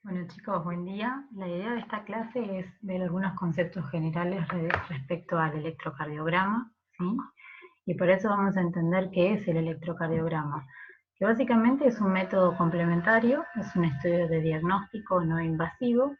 Bueno chicos, buen día. La idea de esta clase es ver algunos conceptos generales respecto al electrocardiograma, ¿sí? Y por eso vamos a entender qué es el electrocardiograma, que básicamente es un método complementario, es un estudio de diagnóstico no invasivo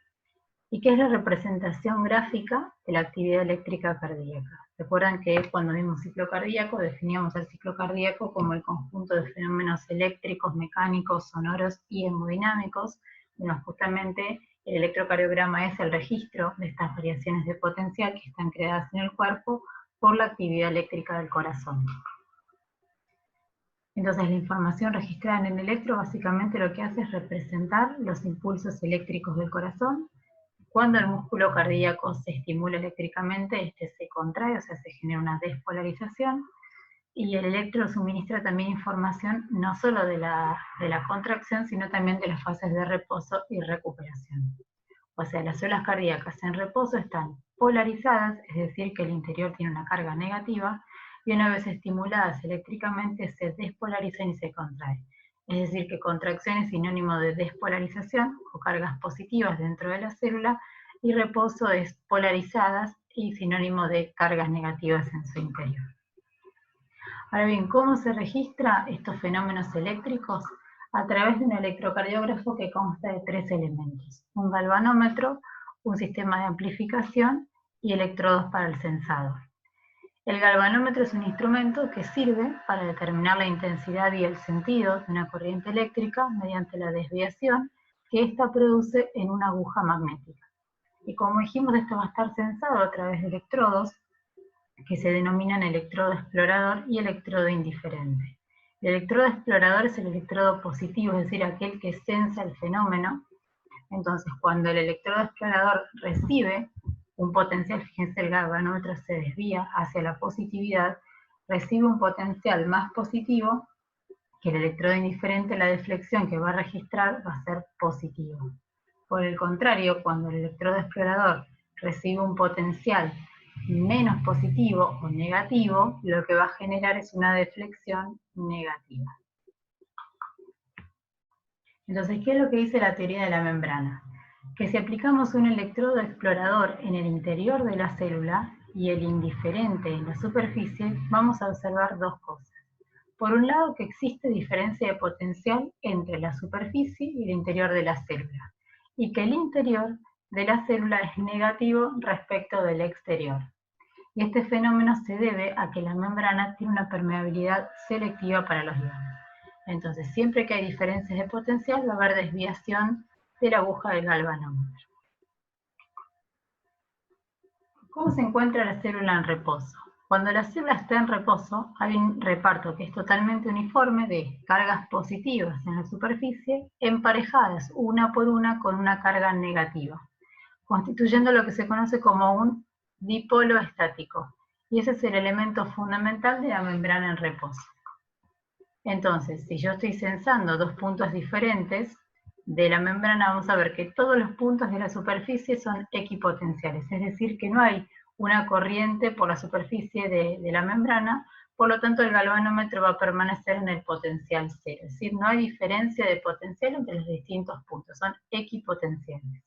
y que es la representación gráfica de la actividad eléctrica cardíaca. Recuerdan que cuando vimos ciclo cardíaco definíamos el ciclo cardíaco como el conjunto de fenómenos eléctricos, mecánicos, sonoros y hemodinámicos. Bueno, justamente el electrocardiograma es el registro de estas variaciones de potencial que están creadas en el cuerpo por la actividad eléctrica del corazón. Entonces la información registrada en el electro básicamente lo que hace es representar los impulsos eléctricos del corazón. Cuando el músculo cardíaco se estimula eléctricamente, este se contrae, o sea, se genera una despolarización, y el electro suministra también información no solo de la contracción, sino también de las fases de reposo y recuperación. O sea, las células cardíacas en reposo están polarizadas, es decir, que el interior tiene una carga negativa, y una vez estimuladas eléctricamente se despolarizan y se contraen. Es decir, que contracción es sinónimo de despolarización o cargas positivas dentro de la célula, y reposo es polarizadas y sinónimo de cargas negativas en su interior. Ahora bien, ¿cómo se registran estos fenómenos eléctricos? A través de un electrocardiógrafo que consta de 3 elementos: un galvanómetro, un sistema de amplificación y electrodos para el sensado. El galvanómetro es un instrumento que sirve para determinar la intensidad y el sentido de una corriente eléctrica mediante la desviación que ésta produce en una aguja magnética. Y como dijimos, esto va a estar sensado a través de electrodos que se denominan electrodo explorador y electrodo indiferente. El electrodo explorador es el electrodo positivo, es decir, aquel que sensa el fenómeno. Entonces, cuando el electrodo explorador recibe un potencial, fíjense, el galvanómetro se desvía hacia la positividad, recibe un potencial más positivo que el electrodo indiferente, la deflexión que va a registrar va a ser positiva. Por el contrario, cuando el electrodo explorador recibe un potencial menos positivo o negativo, lo que va a generar es una deflexión negativa. Entonces, ¿qué es lo que dice la teoría de la membrana? Que si aplicamos un electrodo explorador en el interior de la célula y el indiferente en la superficie, vamos a observar dos cosas. Por un lado, que existe diferencia de potencial entre la superficie y el interior de la célula, y que el interior de la célula es negativo respecto del exterior. Y este fenómeno se debe a que la membrana tiene una permeabilidad selectiva para los iones. Entonces, siempre que hay diferencias de potencial, va a haber desviación de la aguja del galvanómetro. ¿Cómo se encuentra la célula en reposo? Cuando la célula está en reposo, hay un reparto que es totalmente uniforme de cargas positivas en la superficie, emparejadas una por una con una carga negativa, constituyendo lo que se conoce como un dipolo estático. Y ese es el elemento fundamental de la membrana en reposo. Entonces, si yo estoy sensando dos puntos diferentes de la membrana, vamos a ver que todos los puntos de la superficie son equipotenciales, es decir, que no hay una corriente por la superficie de la membrana, por lo tanto el galvanómetro va a permanecer en el potencial cero, es decir, no hay diferencia de potencial entre los distintos puntos, son equipotenciales.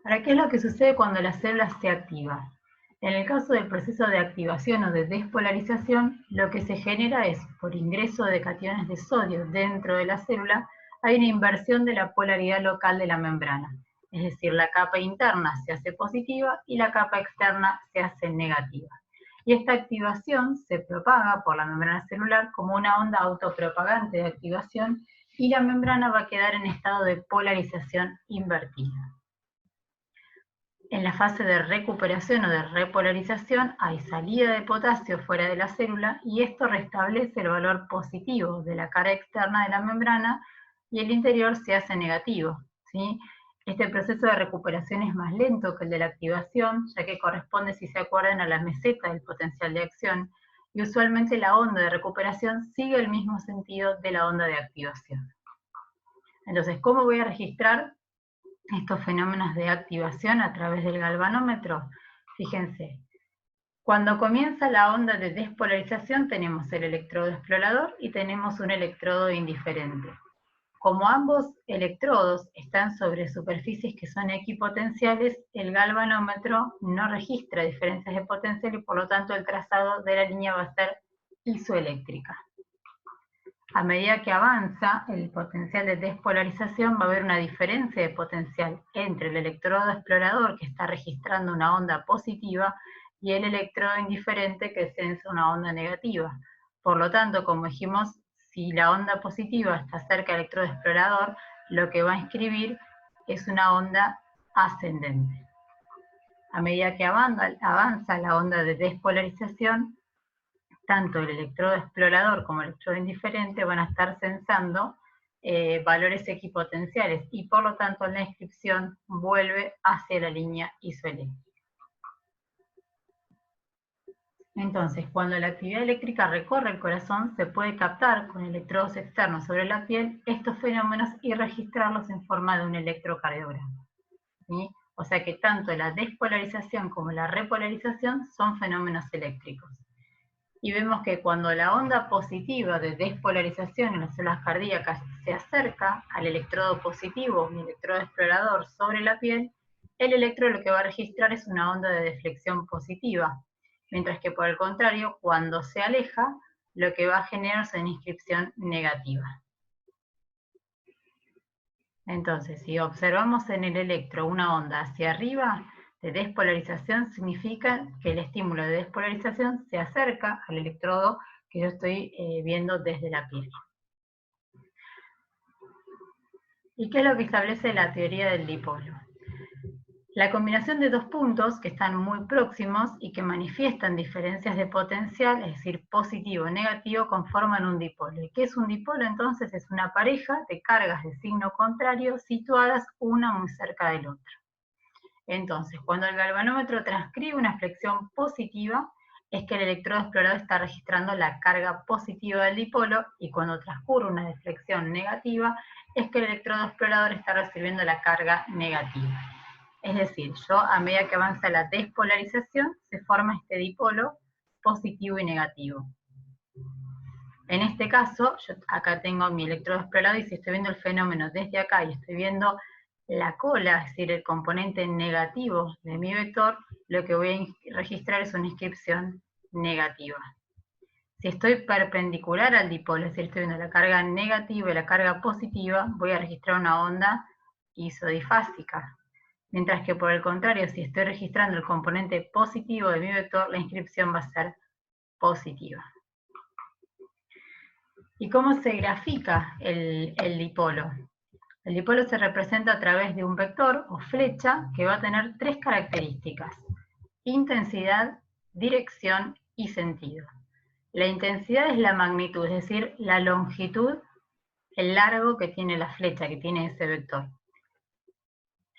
Ahora, ¿qué es lo que sucede cuando la célula se activa? En el caso del proceso de activación o de despolarización, lo que se genera es, por ingreso de cationes de sodio dentro de la célula, hay una inversión de la polaridad local de la membrana. Es decir, la capa interna se hace positiva y la capa externa se hace negativa. Y esta activación se propaga por la membrana celular como una onda autopropagante de activación, y la membrana va a quedar en estado de polarización invertida. En la fase de recuperación o de repolarización hay salida de potasio fuera de la célula, y esto restablece el valor positivo de la cara externa de la membrana y el interior se hace negativo, ¿sí? Este proceso de recuperación es más lento que el de la activación, ya que corresponde, si se acuerdan, a la meseta del potencial de acción, y usualmente la onda de recuperación sigue el mismo sentido de la onda de activación. Entonces, ¿cómo voy a registrar estos fenómenos de activación a través del galvanómetro? Fíjense, cuando comienza la onda de despolarización tenemos el electrodo explorador y tenemos un electrodo indiferente. Como ambos electrodos están sobre superficies que son equipotenciales, el galvanómetro no registra diferencias de potencial y por lo tanto el trazado de la línea va a ser isoeléctrica. A medida que avanza el potencial de despolarización, va a haber una diferencia de potencial entre el electrodo explorador, que está registrando una onda positiva, y el electrodo indiferente, que sensa una onda negativa. Por lo tanto, como dijimos, si la onda positiva está cerca del electrodo explorador, lo que va a inscribir es una onda ascendente. A medida que avanza la onda de despolarización, tanto el electrodo explorador como el electrodo indiferente van a estar sensando valores equipotenciales y por lo tanto la inscripción vuelve hacia la línea isoeléctrica. Entonces, cuando la actividad eléctrica recorre el corazón, se puede captar con electrodos externos sobre la piel estos fenómenos y registrarlos en forma de un electrocardiograma, ¿sí? O sea que tanto la despolarización como la repolarización son fenómenos eléctricos. Y vemos que cuando la onda positiva de despolarización en las células cardíacas se acerca al electrodo positivo, un electrodo explorador sobre la piel, el electrodo lo que va a registrar es una onda de deflexión positiva, mientras que por el contrario, cuando se aleja, lo que va a generar es una inscripción negativa. Entonces, si observamos en el electro una onda hacia arriba, de despolarización significa que el estímulo de despolarización se acerca al electrodo que yo estoy viendo desde la piel. ¿Y qué es lo que establece la teoría del dipolo? La combinación de dos puntos que están muy próximos y que manifiestan diferencias de potencial, es decir, positivo o negativo, conforman un dipolo. ¿Y qué es un dipolo? Entonces es una pareja de cargas de signo contrario situadas una muy cerca del otro. Entonces, cuando el galvanómetro transcribe una flexión positiva, es que el electrodo explorador está registrando la carga positiva del dipolo, y cuando transcurre una deflexión negativa, es que el electrodo explorador está recibiendo la carga negativa. Es decir, a medida que avanza la despolarización, se forma este dipolo positivo y negativo. En este caso, yo acá tengo mi electrodo explorador, y si estoy viendo el fenómeno desde acá y estoy viendo la cola, es decir, el componente negativo de mi vector, lo que voy a registrar es una inscripción negativa. Si estoy perpendicular al dipolo, es decir, estoy viendo la carga negativa y la carga positiva, voy a registrar una onda isodifásica. Mientras que por el contrario, si estoy registrando el componente positivo de mi vector, la inscripción va a ser positiva. ¿Y cómo se grafica el dipolo? El dipolo se representa a través de un vector o flecha que va a tener tres características: intensidad, dirección y sentido. La intensidad es la magnitud, es decir, la longitud, el largo que tiene la flecha, que tiene ese vector.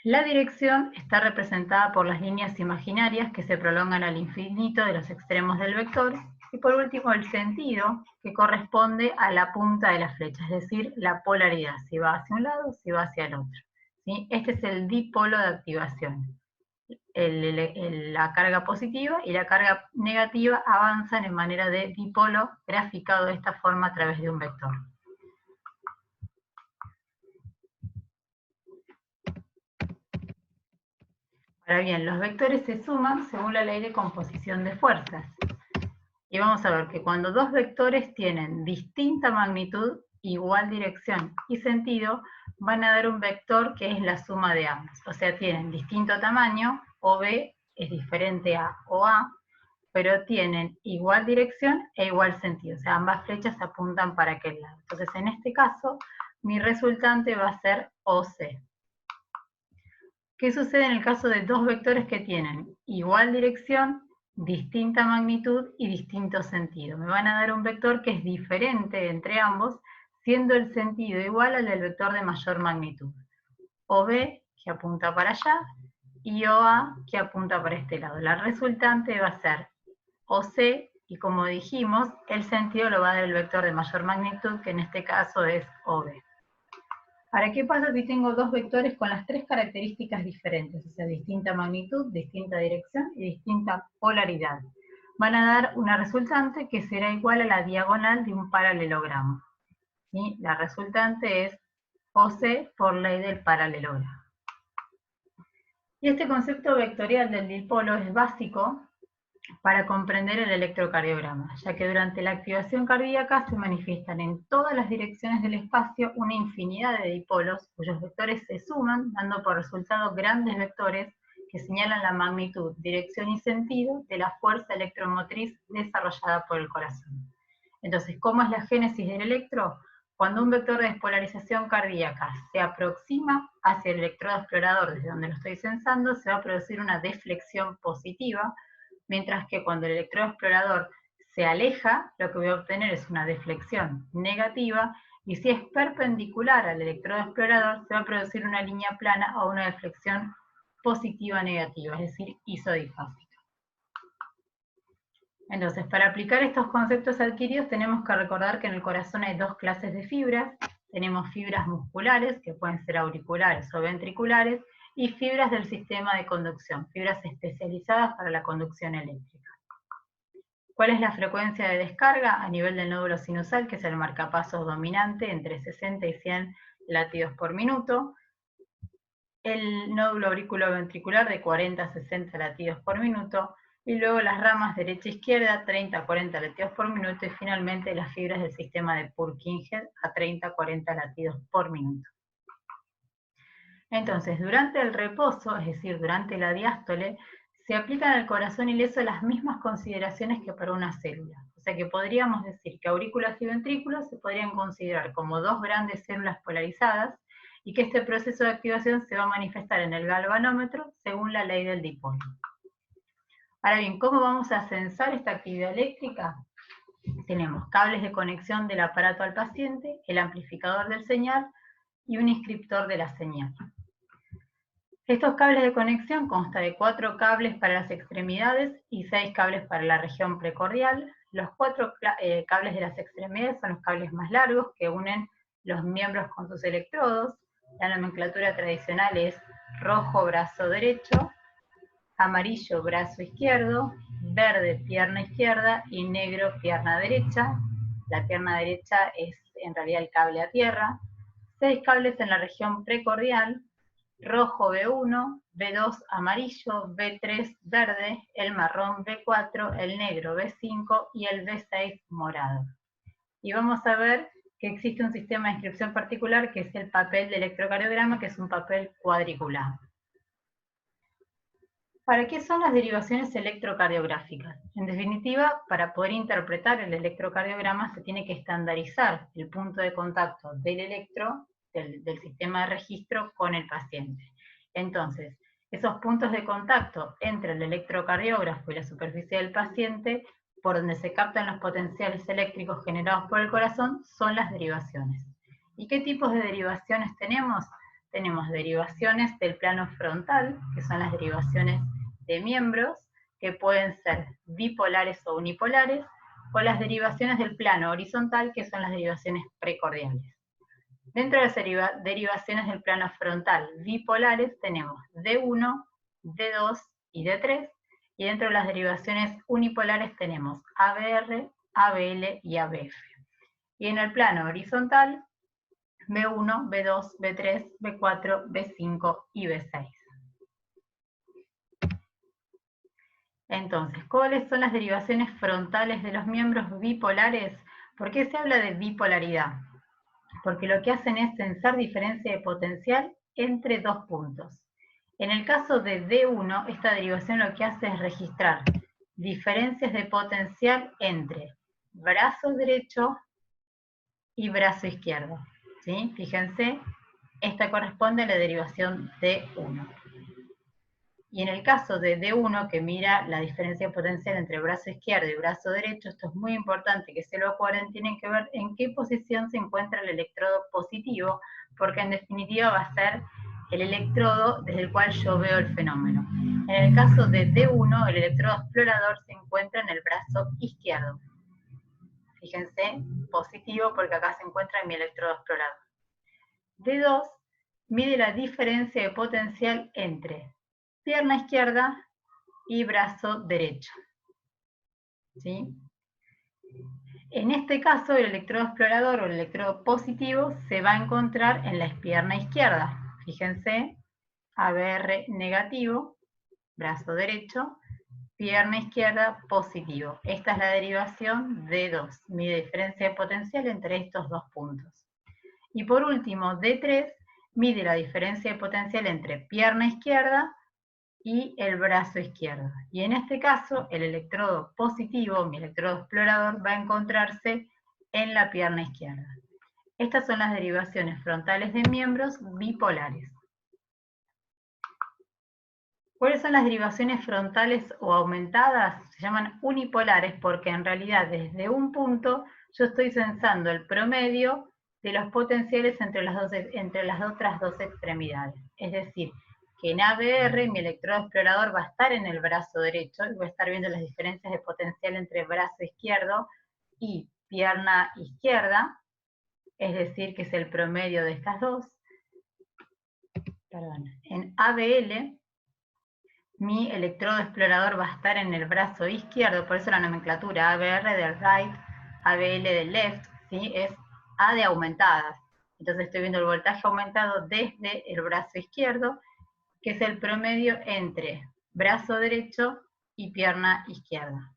La dirección está representada por las líneas imaginarias que se prolongan al infinito de los extremos del vector. Y por último, el sentido, que corresponde a la punta de la flecha, es decir, la polaridad, si va hacia un lado, si va hacia el otro. ¿Sí? Este es el dipolo de activación. La carga positiva y la carga negativa avanzan en manera de dipolo, graficado de esta forma a través de un vector. Ahora bien, los vectores se suman según la ley de composición de fuerzas. Y vamos a ver que cuando dos vectores tienen distinta magnitud, igual dirección y sentido, van a dar un vector que es la suma de ambos. O sea, tienen distinto tamaño, OB es diferente a OA, pero tienen igual dirección e igual sentido. O sea, ambas flechas apuntan para aquel lado. Entonces, en este caso, mi resultante va a ser OC. ¿Qué sucede en el caso de dos vectores que tienen igual dirección, distinta magnitud y distinto sentido? Me van a dar un vector que es diferente entre ambos, siendo el sentido igual al del vector de mayor magnitud. OB, que apunta para allá, y OA, que apunta para este lado. La resultante va a ser OC, y como dijimos, el sentido lo va a dar el vector de mayor magnitud, que en este caso es OB. Ahora, ¿qué pasa si tengo dos vectores con las tres características diferentes? O sea, distinta magnitud, distinta dirección y distinta polaridad. Van a dar una resultante que será igual a la diagonal de un paralelogramo. ¿Sí? La resultante es o C, por ley del paralelogramo. Y este concepto vectorial del dipolo es básico para comprender el electrocardiograma, ya que durante la activación cardíaca se manifiestan en todas las direcciones del espacio una infinidad de dipolos cuyos vectores se suman, dando por resultado grandes vectores que señalan la magnitud, dirección y sentido de la fuerza electromotriz desarrollada por el corazón. Entonces, ¿cómo es la génesis del electro? Cuando un vector de despolarización cardíaca se aproxima hacia el electrodo explorador desde donde lo estoy sensando, se va a producir una deflexión positiva, mientras que cuando el electrodo explorador se aleja, lo que voy a obtener es una deflexión negativa, y si es perpendicular al electrodo explorador, se va a producir una línea plana o una deflexión positiva negativa, es decir, isodifásica. Entonces, para aplicar estos conceptos adquiridos tenemos que recordar que en el corazón hay dos clases de fibras. Tenemos fibras musculares, que pueden ser auriculares o ventriculares, y fibras del sistema de conducción, fibras especializadas para la conducción eléctrica. ¿Cuál es la frecuencia de descarga? A nivel del nódulo sinusal, que es el marcapasos dominante, entre 60 y 100 latidos por minuto. El nódulo auriculoventricular de 40 a 60 latidos por minuto, y luego las ramas derecha e izquierda, 30 a 40 latidos por minuto, y finalmente las fibras del sistema de Purkinje a 30 a 40 latidos por minuto. Entonces, durante el reposo, es decir, durante la diástole, se aplican al corazón ileso las mismas consideraciones que para una célula. O sea que podríamos decir que aurículas y ventrículos se podrían considerar como dos grandes células polarizadas, y que este proceso de activación se va a manifestar en el galvanómetro según la ley del dipolo. Ahora bien, ¿cómo vamos a censar esta actividad eléctrica? Tenemos cables de conexión del aparato al paciente, el amplificador del señal y un inscriptor de la señal. Estos cables de conexión constan de 4 cables para las extremidades y 6 cables para la región precordial. Los 4 cables de las extremidades son los cables más largos que unen los miembros con sus electrodos. La nomenclatura tradicional es rojo brazo derecho, amarillo brazo izquierdo, verde pierna izquierda y negro pierna derecha. La pierna derecha es en realidad el cable a tierra. 6 cables en la región precordial, rojo B1, B2 amarillo, B3 verde, el marrón B4, el negro B5 y el B6 morado. Y vamos a ver que existe un sistema de inscripción particular que es el papel de electrocardiograma, que es un papel cuadriculado. ¿Para qué son las derivaciones electrocardiográficas? En definitiva, para poder interpretar el electrocardiograma se tiene que estandarizar el punto de contacto del electro, del sistema de registro, con el paciente. Entonces, esos puntos de contacto entre el electrocardiógrafo y la superficie del paciente, por donde se captan los potenciales eléctricos generados por el corazón, son las derivaciones. ¿Y qué tipos de derivaciones tenemos? Tenemos derivaciones del plano frontal, que son las derivaciones de miembros, que pueden ser bipolares o unipolares, o las derivaciones del plano horizontal, que son las derivaciones precordiales. Dentro de las derivaciones del plano frontal bipolares tenemos D1, D2 y D3, y dentro de las derivaciones unipolares tenemos ABR, ABL y ABF. Y en el plano horizontal, B1, B2, B3, B4, B5 y B6. Entonces, ¿cuáles son las derivaciones frontales de los miembros bipolares? ¿Por qué se habla de bipolaridad? Porque lo que hacen es censar diferencia de potencial entre dos puntos. En el caso de D1, esta derivación lo que hace es registrar diferencias de potencial entre brazo derecho y brazo izquierdo. ¿Sí? Fíjense, esta corresponde a la derivación D1. Y en el caso de D1, que mira la diferencia de potencial entre brazo izquierdo y brazo derecho, esto es muy importante que se lo acuerden, tienen que ver en qué posición se encuentra el electrodo positivo, porque en definitiva va a ser el electrodo desde el cual yo veo el fenómeno. En el caso de D1, el electrodo explorador se encuentra en el brazo izquierdo. Fíjense, positivo porque acá se encuentra mi electrodo explorador. D2 mide la diferencia de potencial entre pierna izquierda y brazo derecho. ¿Sí? En este caso, el electrodo explorador o el electrodo positivo se va a encontrar en la pierna izquierda. Fíjense, ABR negativo, brazo derecho, pierna izquierda positivo. Esta es la derivación D2, mide diferencia de potencial entre estos dos puntos. Y por último, D3 mide la diferencia de potencial entre pierna izquierda y el brazo izquierdo. Y en este caso, el electrodo positivo, mi electrodo explorador, va a encontrarse en la pierna izquierda. Estas son las derivaciones frontales de miembros bipolares. ¿Cuáles son las derivaciones frontales o aumentadas? Se llaman unipolares porque en realidad desde un punto yo estoy censando el promedio de los potenciales entre las otras dos extremidades. Es decir, que en ABR mi electrodo explorador va a estar en el brazo derecho y voy a estar viendo las diferencias de potencial entre brazo izquierdo y pierna izquierda, es decir, que es el promedio de estas dos. Perdón. En ABL mi electrodo explorador va a estar en el brazo izquierdo, por eso la nomenclatura ABR del right, ABL del left, ¿sí? Es A de aumentadas. Entonces estoy viendo el voltaje aumentado desde el brazo izquierdo, que es el promedio entre brazo derecho y pierna izquierda.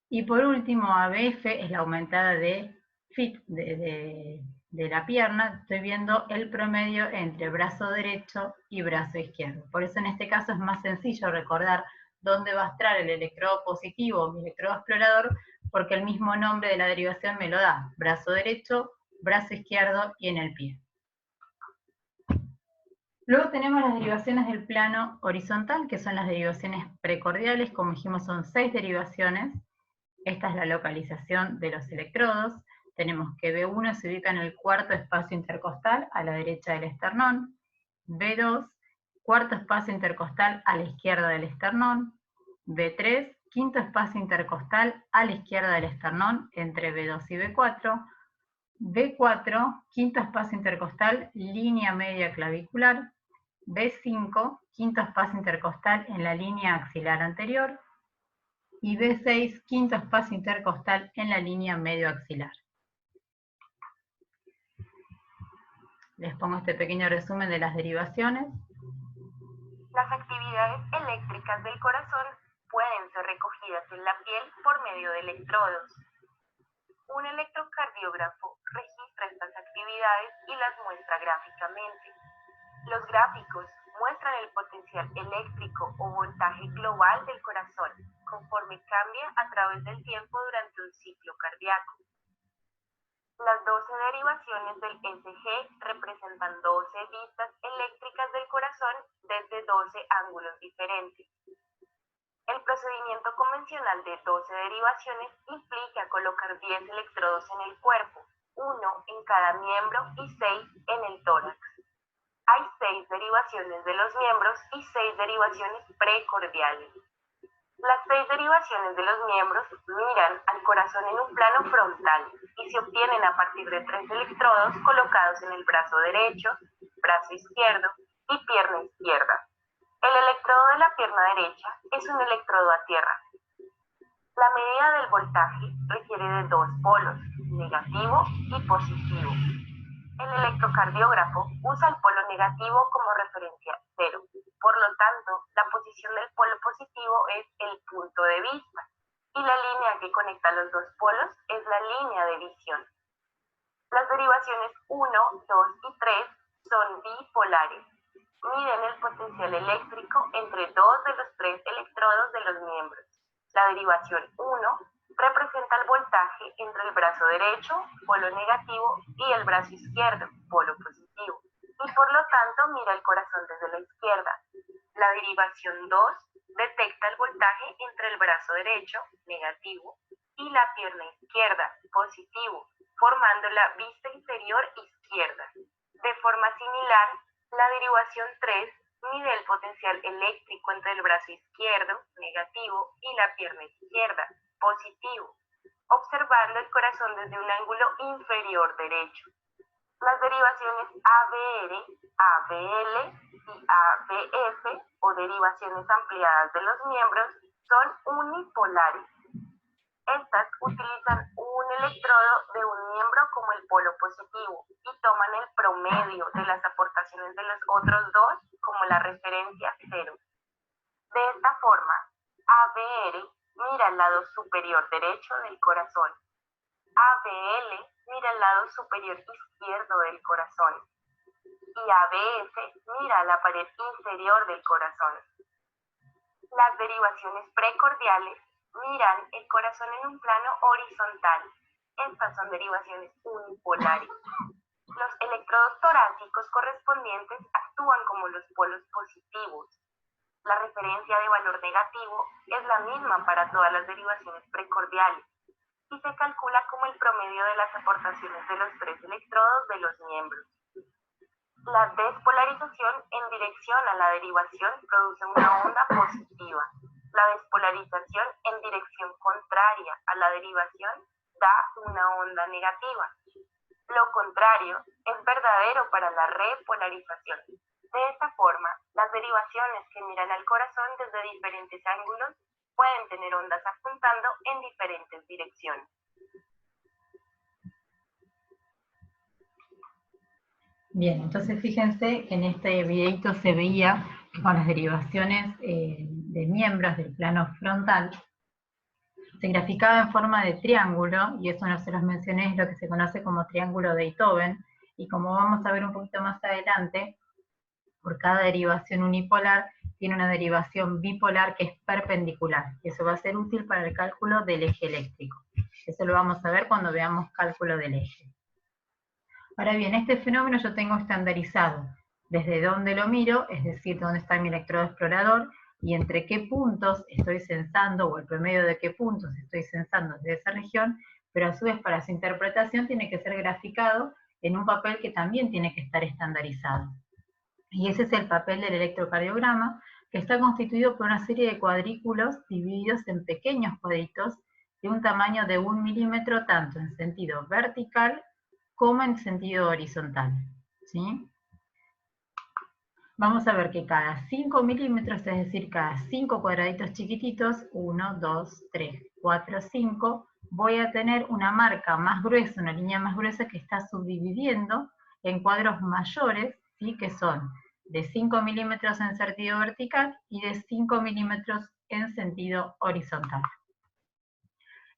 Y por último, ABF es la aumentada de fit de la pierna, estoy viendo el promedio entre brazo derecho y brazo izquierdo. Por eso en este caso es más sencillo recordar dónde va a estar el electrodo positivo, mi electrodo explorador, porque el mismo nombre de la derivación me lo da, brazo derecho, brazo izquierdo y en el pie. Luego tenemos las derivaciones del plano horizontal, que son las derivaciones precordiales, como dijimos son 6 derivaciones. Esta es la localización de los electrodos. Tenemos que B1 se ubica en el cuarto espacio intercostal a la derecha del esternón. B2, cuarto espacio intercostal a la izquierda del esternón. B3, quinto espacio intercostal a la izquierda del esternón entre B2 y B4. B4, quinto espacio intercostal, línea media clavicular. B5, quinto espacio intercostal en la línea axilar anterior. Y B6, quinto espacio intercostal en la línea medio axilar. Les pongo este pequeño resumen de las derivaciones. Las actividades eléctricas del corazón pueden ser recogidas en la piel por medio de electrodos. Un electrocardiógrafo registra estas actividades y las muestra gráficamente. Los gráficos muestran el potencial eléctrico o voltaje global del corazón, conforme cambia a través del tiempo durante un ciclo cardíaco. Las 12 derivaciones del ECG representan 12 vistas eléctricas del corazón desde 12 ángulos diferentes. El procedimiento convencional de 12 derivaciones implica colocar 10 electrodos en el cuerpo, 1 en cada miembro y 6 en el tórax. Hay 6 derivaciones de los miembros y 6 derivaciones precordiales. Las 6 derivaciones de los miembros miran al corazón en un plano frontal y se obtienen a partir de 3 electrodos colocados en el brazo derecho, brazo izquierdo y pierna izquierda. El electrodo de la pierna derecha es un electrodo a tierra. La medida del voltaje requiere de 2 polos, negativo y positivo. El electrocardiógrafo usa el polo negativo como referencia 0. Por lo tanto, la posición del polo positivo es el punto de vista y la línea que conecta los dos polos es la línea de visión. Las derivaciones 1, 2 y 3 son bipolares. Miden el potencial eléctrico entre 2 de los 3 electrodos de los miembros. La derivación 1 representa el voltaje entre el brazo derecho, polo negativo, y el brazo izquierdo, polo positivo, y por lo tanto mira el corazón desde la izquierda. La derivación 2 detecta el voltaje entre el brazo derecho, negativo, y la pierna izquierda, positivo, formando la vista inferior izquierda. De forma similar, la derivación 3 mide el potencial eléctrico entre el brazo izquierdo, negativo, y la pierna izquierda, positivo, observando el corazón desde un ángulo inferior derecho. Las derivaciones ABR, ABL y ABF, o derivaciones ampliadas de los miembros, son unipolares. Estas utilizan un electrodo de un miembro como el polo positivo y toman el promedio de las aportaciones de los otros dos como la referencia cero. De esta forma, ABR mira el lado superior derecho del corazón. ABL mira el lado superior izquierdo del corazón. Y ABS mira la pared inferior del corazón. Las derivaciones precordiales miran el corazón en un plano horizontal. Estas son derivaciones unipolares. Los electrodos torácicos correspondientes actúan como los polos positivos. La referencia de valor negativo es la misma para todas las derivaciones precordiales y se calcula como el promedio de las aportaciones de los tres electrodos de los miembros. La despolarización en dirección a la derivación produce una onda positiva. La despolarización en dirección contraria a la derivación da una onda negativa. Lo contrario es verdadero para la repolarización. De esta forma, las derivaciones que miran al corazón desde diferentes ángulos pueden tener ondas apuntando en diferentes direcciones. Bien, entonces fíjense que en este videito se veía que con las derivaciones de miembros del plano frontal se graficaba en forma de triángulo, y eso no se los mencioné, es lo que se conoce como triángulo de Einthoven, y como vamos a ver un poquito más adelante, por cada derivación unipolar tiene una derivación bipolar que es perpendicular, y eso va a ser útil para el cálculo del eje eléctrico. Eso lo vamos a ver cuando veamos cálculo del eje. Ahora bien, este fenómeno yo tengo estandarizado desde dónde lo miro, es decir, dónde está mi electrodo explorador, y entre qué puntos estoy censando, o el promedio de qué puntos estoy censando desde esa región, pero a su vez para su interpretación tiene que ser graficado en un papel que también tiene que estar estandarizado. Y ese es el papel del electrocardiograma, que está constituido por una serie de cuadrículos divididos en pequeños cuadritos de un tamaño de 1 milímetro, tanto en sentido vertical como en sentido horizontal, ¿sí? Vamos a ver que cada 5 milímetros, es decir, cada 5 cuadraditos chiquititos, 1, 2, 3, 4, 5, voy a tener una marca más gruesa, una línea más gruesa que está subdividiendo en cuadros mayores, ¿sí? Que son de 5 milímetros en sentido vertical y de 5 milímetros en sentido horizontal.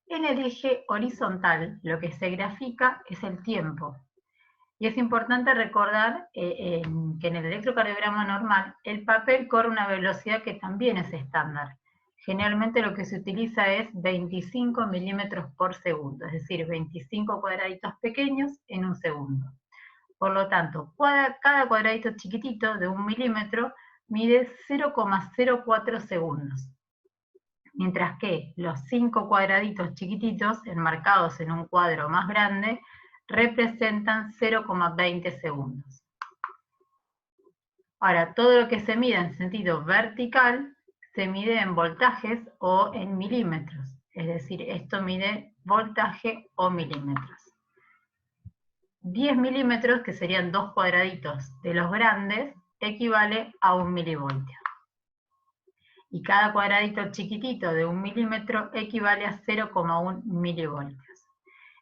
En el eje horizontal lo que se grafica es el tiempo. Y es importante recordar que en el electrocardiograma normal el papel corre a una velocidad que también es estándar. Generalmente lo que se utiliza es 25 milímetros por segundo, es decir, 25 cuadraditos pequeños en un segundo. Por lo tanto, cada cuadradito chiquitito de 1 milímetro mide 0,04 segundos. Mientras que los 5 cuadraditos chiquititos, enmarcados en un cuadro más grande, representan 0,20 segundos. Ahora, todo lo que se mide en sentido vertical se mide en voltajes o en milímetros. Es decir, esto mide voltaje o milímetros. 10 milímetros, que serían 2 cuadraditos de los grandes, equivale a 1 milivoltio. Y cada cuadradito chiquitito de 1 milímetro equivale a 0,1 milivoltios.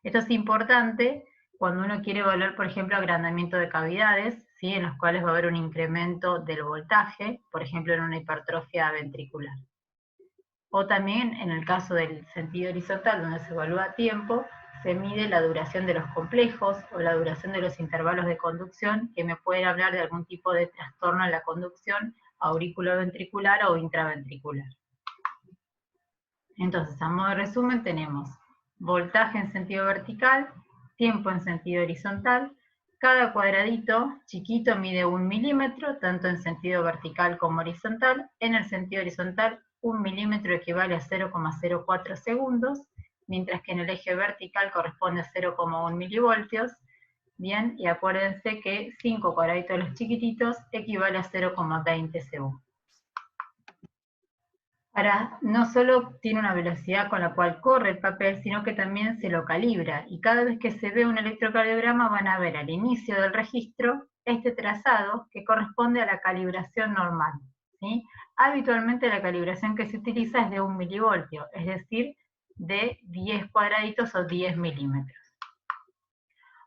Esto es importante cuando uno quiere evaluar, por ejemplo, agrandamiento de cavidades, ¿sí? En los cuales va a haber un incremento del voltaje, por ejemplo, en una hipertrofia ventricular. O también, en el caso del sentido horizontal, donde se evalúa tiempo, se mide la duración de los complejos o la duración de los intervalos de conducción, que me pueden hablar de algún tipo de trastorno en la conducción auriculoventricular o intraventricular. Entonces, a modo de resumen, tenemos voltaje en sentido vertical, tiempo en sentido horizontal. Cada cuadradito chiquito mide 1 milímetro, tanto en sentido vertical como horizontal. En el sentido horizontal, 1 milímetro equivale a 0,04 segundos, mientras que en el eje vertical corresponde a 0,1 milivoltios. Bien, y acuérdense que 5 cuadraditos de los chiquititos equivale a 0,20 segundos. Ahora, no solo tiene una velocidad con la cual corre el papel, sino que también se lo calibra, y cada vez que se ve un electrocardiograma van a ver al inicio del registro este trazado que corresponde a la calibración normal, ¿sí? Habitualmente la calibración que se utiliza es de 1 milivoltio, es decir, de 10 cuadraditos o 10 milímetros.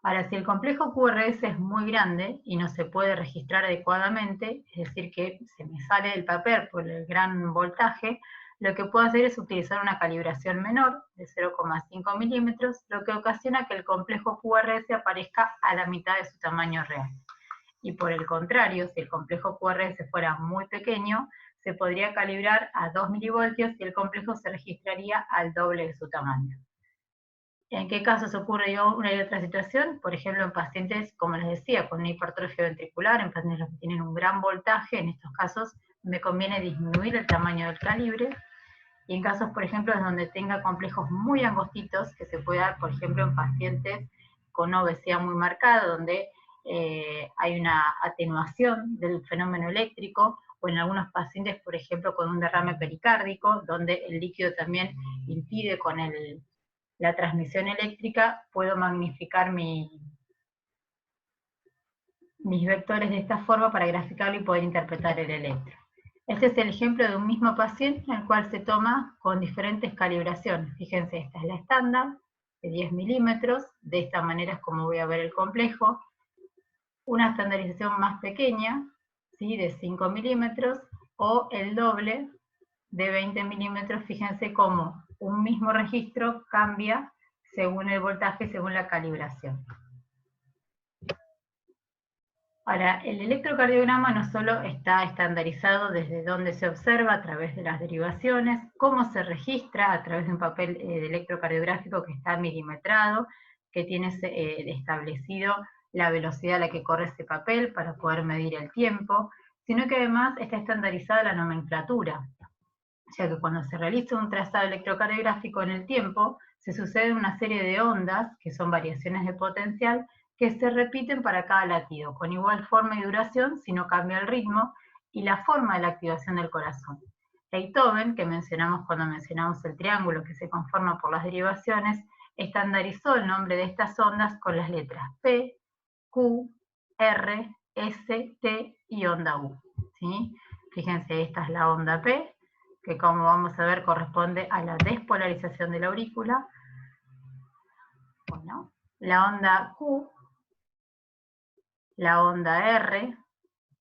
Ahora, si el complejo QRS es muy grande y no se puede registrar adecuadamente, es decir, que se me sale del papel por el gran voltaje, lo que puedo hacer es utilizar una calibración menor de 0,5 milímetros, lo que ocasiona que el complejo QRS aparezca a la mitad de su tamaño real. Y por el contrario, si el complejo QRS fuera muy pequeño, se podría calibrar a 2 milivoltios y el complejo se registraría al doble de su tamaño. ¿En qué casos ocurre una y otra situación? Por ejemplo, en pacientes, como les decía, con una hipertrofia ventricular, en pacientes que tienen un gran voltaje, en estos casos me conviene disminuir el tamaño del calibre. Y en casos, por ejemplo, donde tenga complejos muy angostitos, que se puede dar, por ejemplo, en pacientes con obesidad muy marcada, donde hay una atenuación del fenómeno eléctrico, o en algunos pacientes, por ejemplo, con un derrame pericárdico, donde el líquido también impide con la transmisión eléctrica, puedo magnificar mis vectores de esta forma para graficarlo y poder interpretar el electro. Este es el ejemplo de un mismo paciente en el cual se toma con diferentes calibraciones. Fíjense, esta es la estándar, de 10 milímetros, de esta manera es como voy a ver el complejo. Una estandarización más pequeña, ¿sí?, de 5 milímetros, o el doble, de 20 milímetros. Fíjense cómo un mismo registro cambia según el voltaje, según la calibración. Ahora, el electrocardiograma no solo está estandarizado desde donde se observa a través de las derivaciones, cómo se registra a través de un papel de electrocardiográfico que está milimetrado, que tiene establecido la velocidad a la que corre ese papel para poder medir el tiempo, sino que además está estandarizada la nomenclatura, ya que cuando se realiza un trazado electrocardiográfico en el tiempo, se sucede una serie de ondas, que son variaciones de potencial, que se repiten para cada latido, con igual forma y duración, si no cambia el ritmo, y la forma de la activación del corazón. Beethoven, que mencionamos cuando mencionamos el triángulo que se conforma por las derivaciones, estandarizó el nombre de estas ondas con las letras P, Q, R, S, T y onda U. ¿Sí? Fíjense, esta es la onda P, que como vamos a ver corresponde a la despolarización de la aurícula. Bueno, la onda Q, la onda R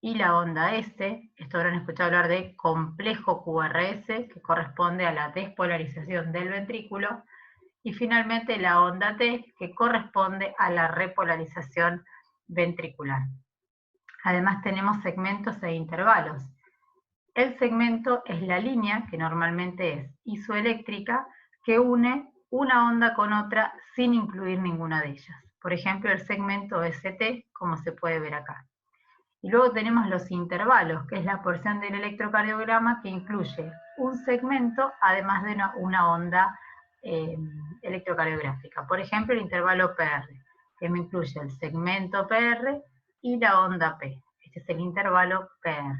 y la onda S. Esto habrán escuchado hablar de complejo QRS, que corresponde a la despolarización del ventrículo. Y finalmente la onda T, que corresponde a la repolarización ventricular. Además tenemos segmentos e intervalos. El segmento es la línea, que normalmente es isoeléctrica, que une una onda con otra sin incluir ninguna de ellas. Por ejemplo, el segmento ST, como se puede ver acá. Y luego tenemos los intervalos, que es la porción del electrocardiograma que incluye un segmento, además de una onda electrocardiográfica. Por ejemplo, el intervalo PR, que me incluye el segmento PR y la onda P. Este es el intervalo PR.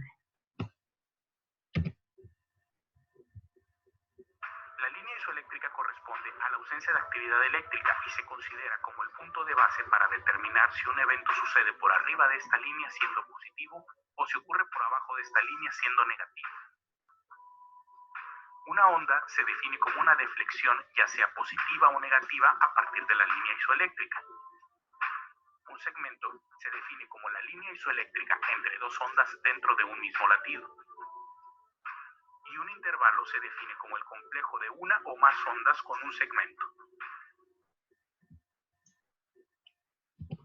La línea isoeléctrica corresponde a la ausencia de actividad eléctrica y se considera como el punto de base para determinar si un evento sucede por arriba de esta línea siendo positivo o si ocurre por abajo de esta línea siendo negativo. Una onda se define como una deflexión, ya sea positiva o negativa, a partir de la línea isoeléctrica. Un segmento se define como la línea isoeléctrica entre dos ondas dentro de un mismo latido. Y un intervalo se define como el complejo de una o más ondas con un segmento.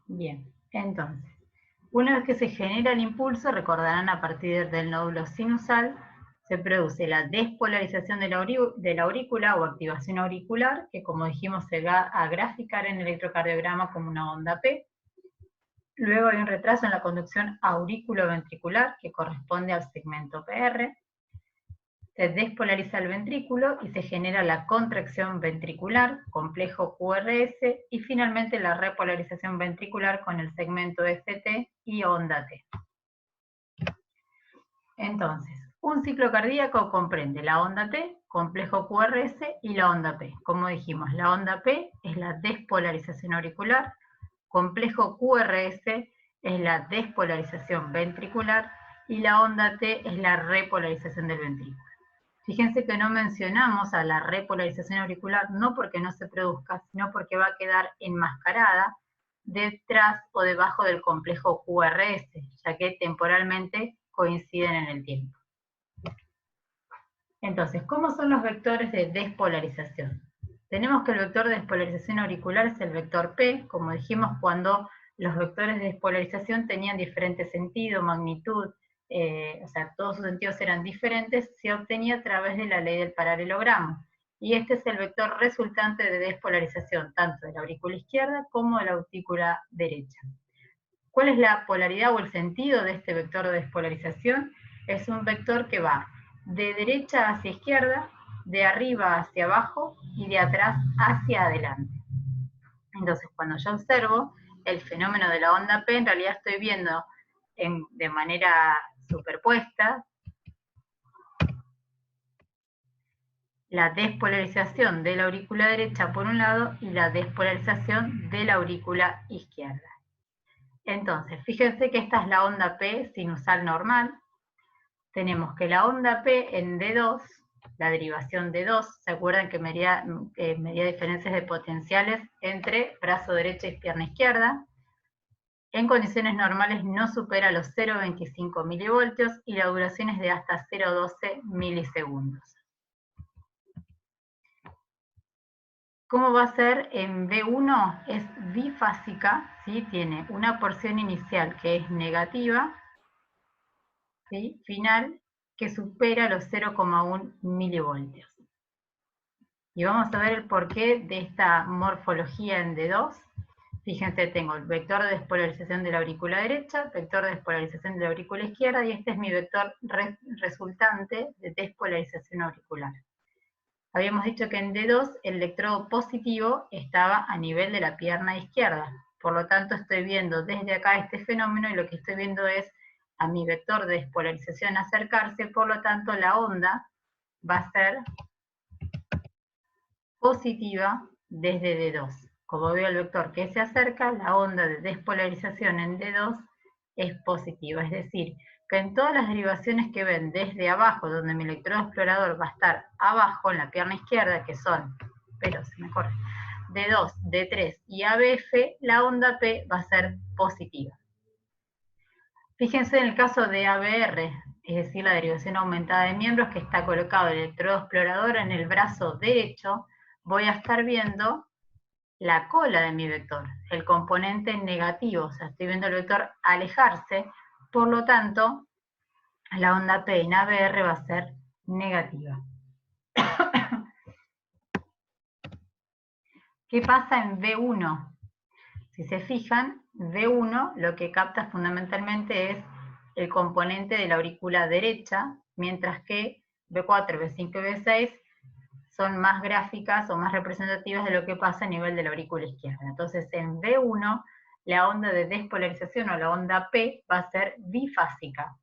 Bien, entonces, una vez que se genera el impulso, recordarán a partir del nódulo sinusal, se produce la despolarización de la aurícula o activación auricular, que como dijimos se va a graficar en el electrocardiograma como una onda P. Luego hay un retraso en la conducción auriculoventricular, que corresponde al segmento PR. Se despolariza el ventrículo y se genera la contracción ventricular, complejo QRS, y finalmente la repolarización ventricular con el segmento ST y onda T. Entonces, un ciclo cardíaco comprende la onda T, complejo QRS y la onda P. Como dijimos, la onda P es la despolarización auricular, complejo QRS es la despolarización ventricular y la onda T es la repolarización del ventrículo. Fíjense que no mencionamos a la repolarización auricular, no porque no se produzca, sino porque va a quedar enmascarada detrás o debajo del complejo QRS, ya que temporalmente coinciden en el tiempo. Entonces, ¿cómo son los vectores de despolarización? Tenemos que el vector de despolarización auricular es el vector P, como dijimos, cuando los vectores de despolarización tenían diferente sentido, magnitud, o sea, todos sus sentidos eran diferentes, se obtenía a través de la ley del paralelogramo. Y este es el vector resultante de despolarización, tanto de la aurícula izquierda como de la aurícula derecha. ¿Cuál es la polaridad o el sentido de este vector de despolarización? Es un vector que va de derecha hacia izquierda, de arriba hacia abajo y de atrás hacia adelante. Entonces, cuando yo observo el fenómeno de la onda P, en realidad estoy viendo de manera superpuesta la despolarización de la aurícula derecha por un lado y la despolarización de la aurícula izquierda. Entonces, fíjense que esta es la onda P sinusal normal. Tenemos que la onda P en D2, la derivación D2, ¿se acuerdan que medía diferencias de potenciales entre brazo derecho y pierna izquierda? En condiciones normales no supera los 0,25 milivoltios y la duración es de hasta 0,12 milisegundos. ¿Cómo va a ser en B1? Es bifásica, ¿sí? Tiene una porción inicial que es negativa, ¿sí? Final, que supera los 0,1 milivoltios. Y vamos a ver el porqué de esta morfología en D2. Fíjense, tengo el vector de despolarización de la aurícula derecha, vector de despolarización de la aurícula izquierda, y este es mi vector resultante de despolarización auricular. Habíamos dicho que en D2 el electrodo positivo estaba a nivel de la pierna izquierda. Por lo tanto, estoy viendo desde acá este fenómeno y lo que estoy viendo es a mi vector de despolarización acercarse, por lo tanto la onda va a ser positiva desde D2. Como veo el vector que se acerca, la onda de despolarización en D2 es positiva, es decir, que en todas las derivaciones que ven desde abajo, donde mi electrodo explorador va a estar abajo en la pierna izquierda, que son, pero se me corre, D2, D3 y ABF, la onda P va a ser positiva. Fíjense en el caso de ABR, es decir, la derivación aumentada de miembros, que está colocado el electrodo explorador en el brazo derecho, voy a estar viendo la cola de mi vector, el componente negativo, o sea, estoy viendo el vector alejarse, por lo tanto, la onda P en ABR va a ser negativa. ¿Qué pasa en B1? Si se fijan, B1 lo que capta fundamentalmente es el componente de la aurícula derecha, mientras que B4, B5 y B6 son más gráficas o más representativas de lo que pasa a nivel de la aurícula izquierda. Entonces, en B1, la onda de despolarización o la onda P va a ser bifásica.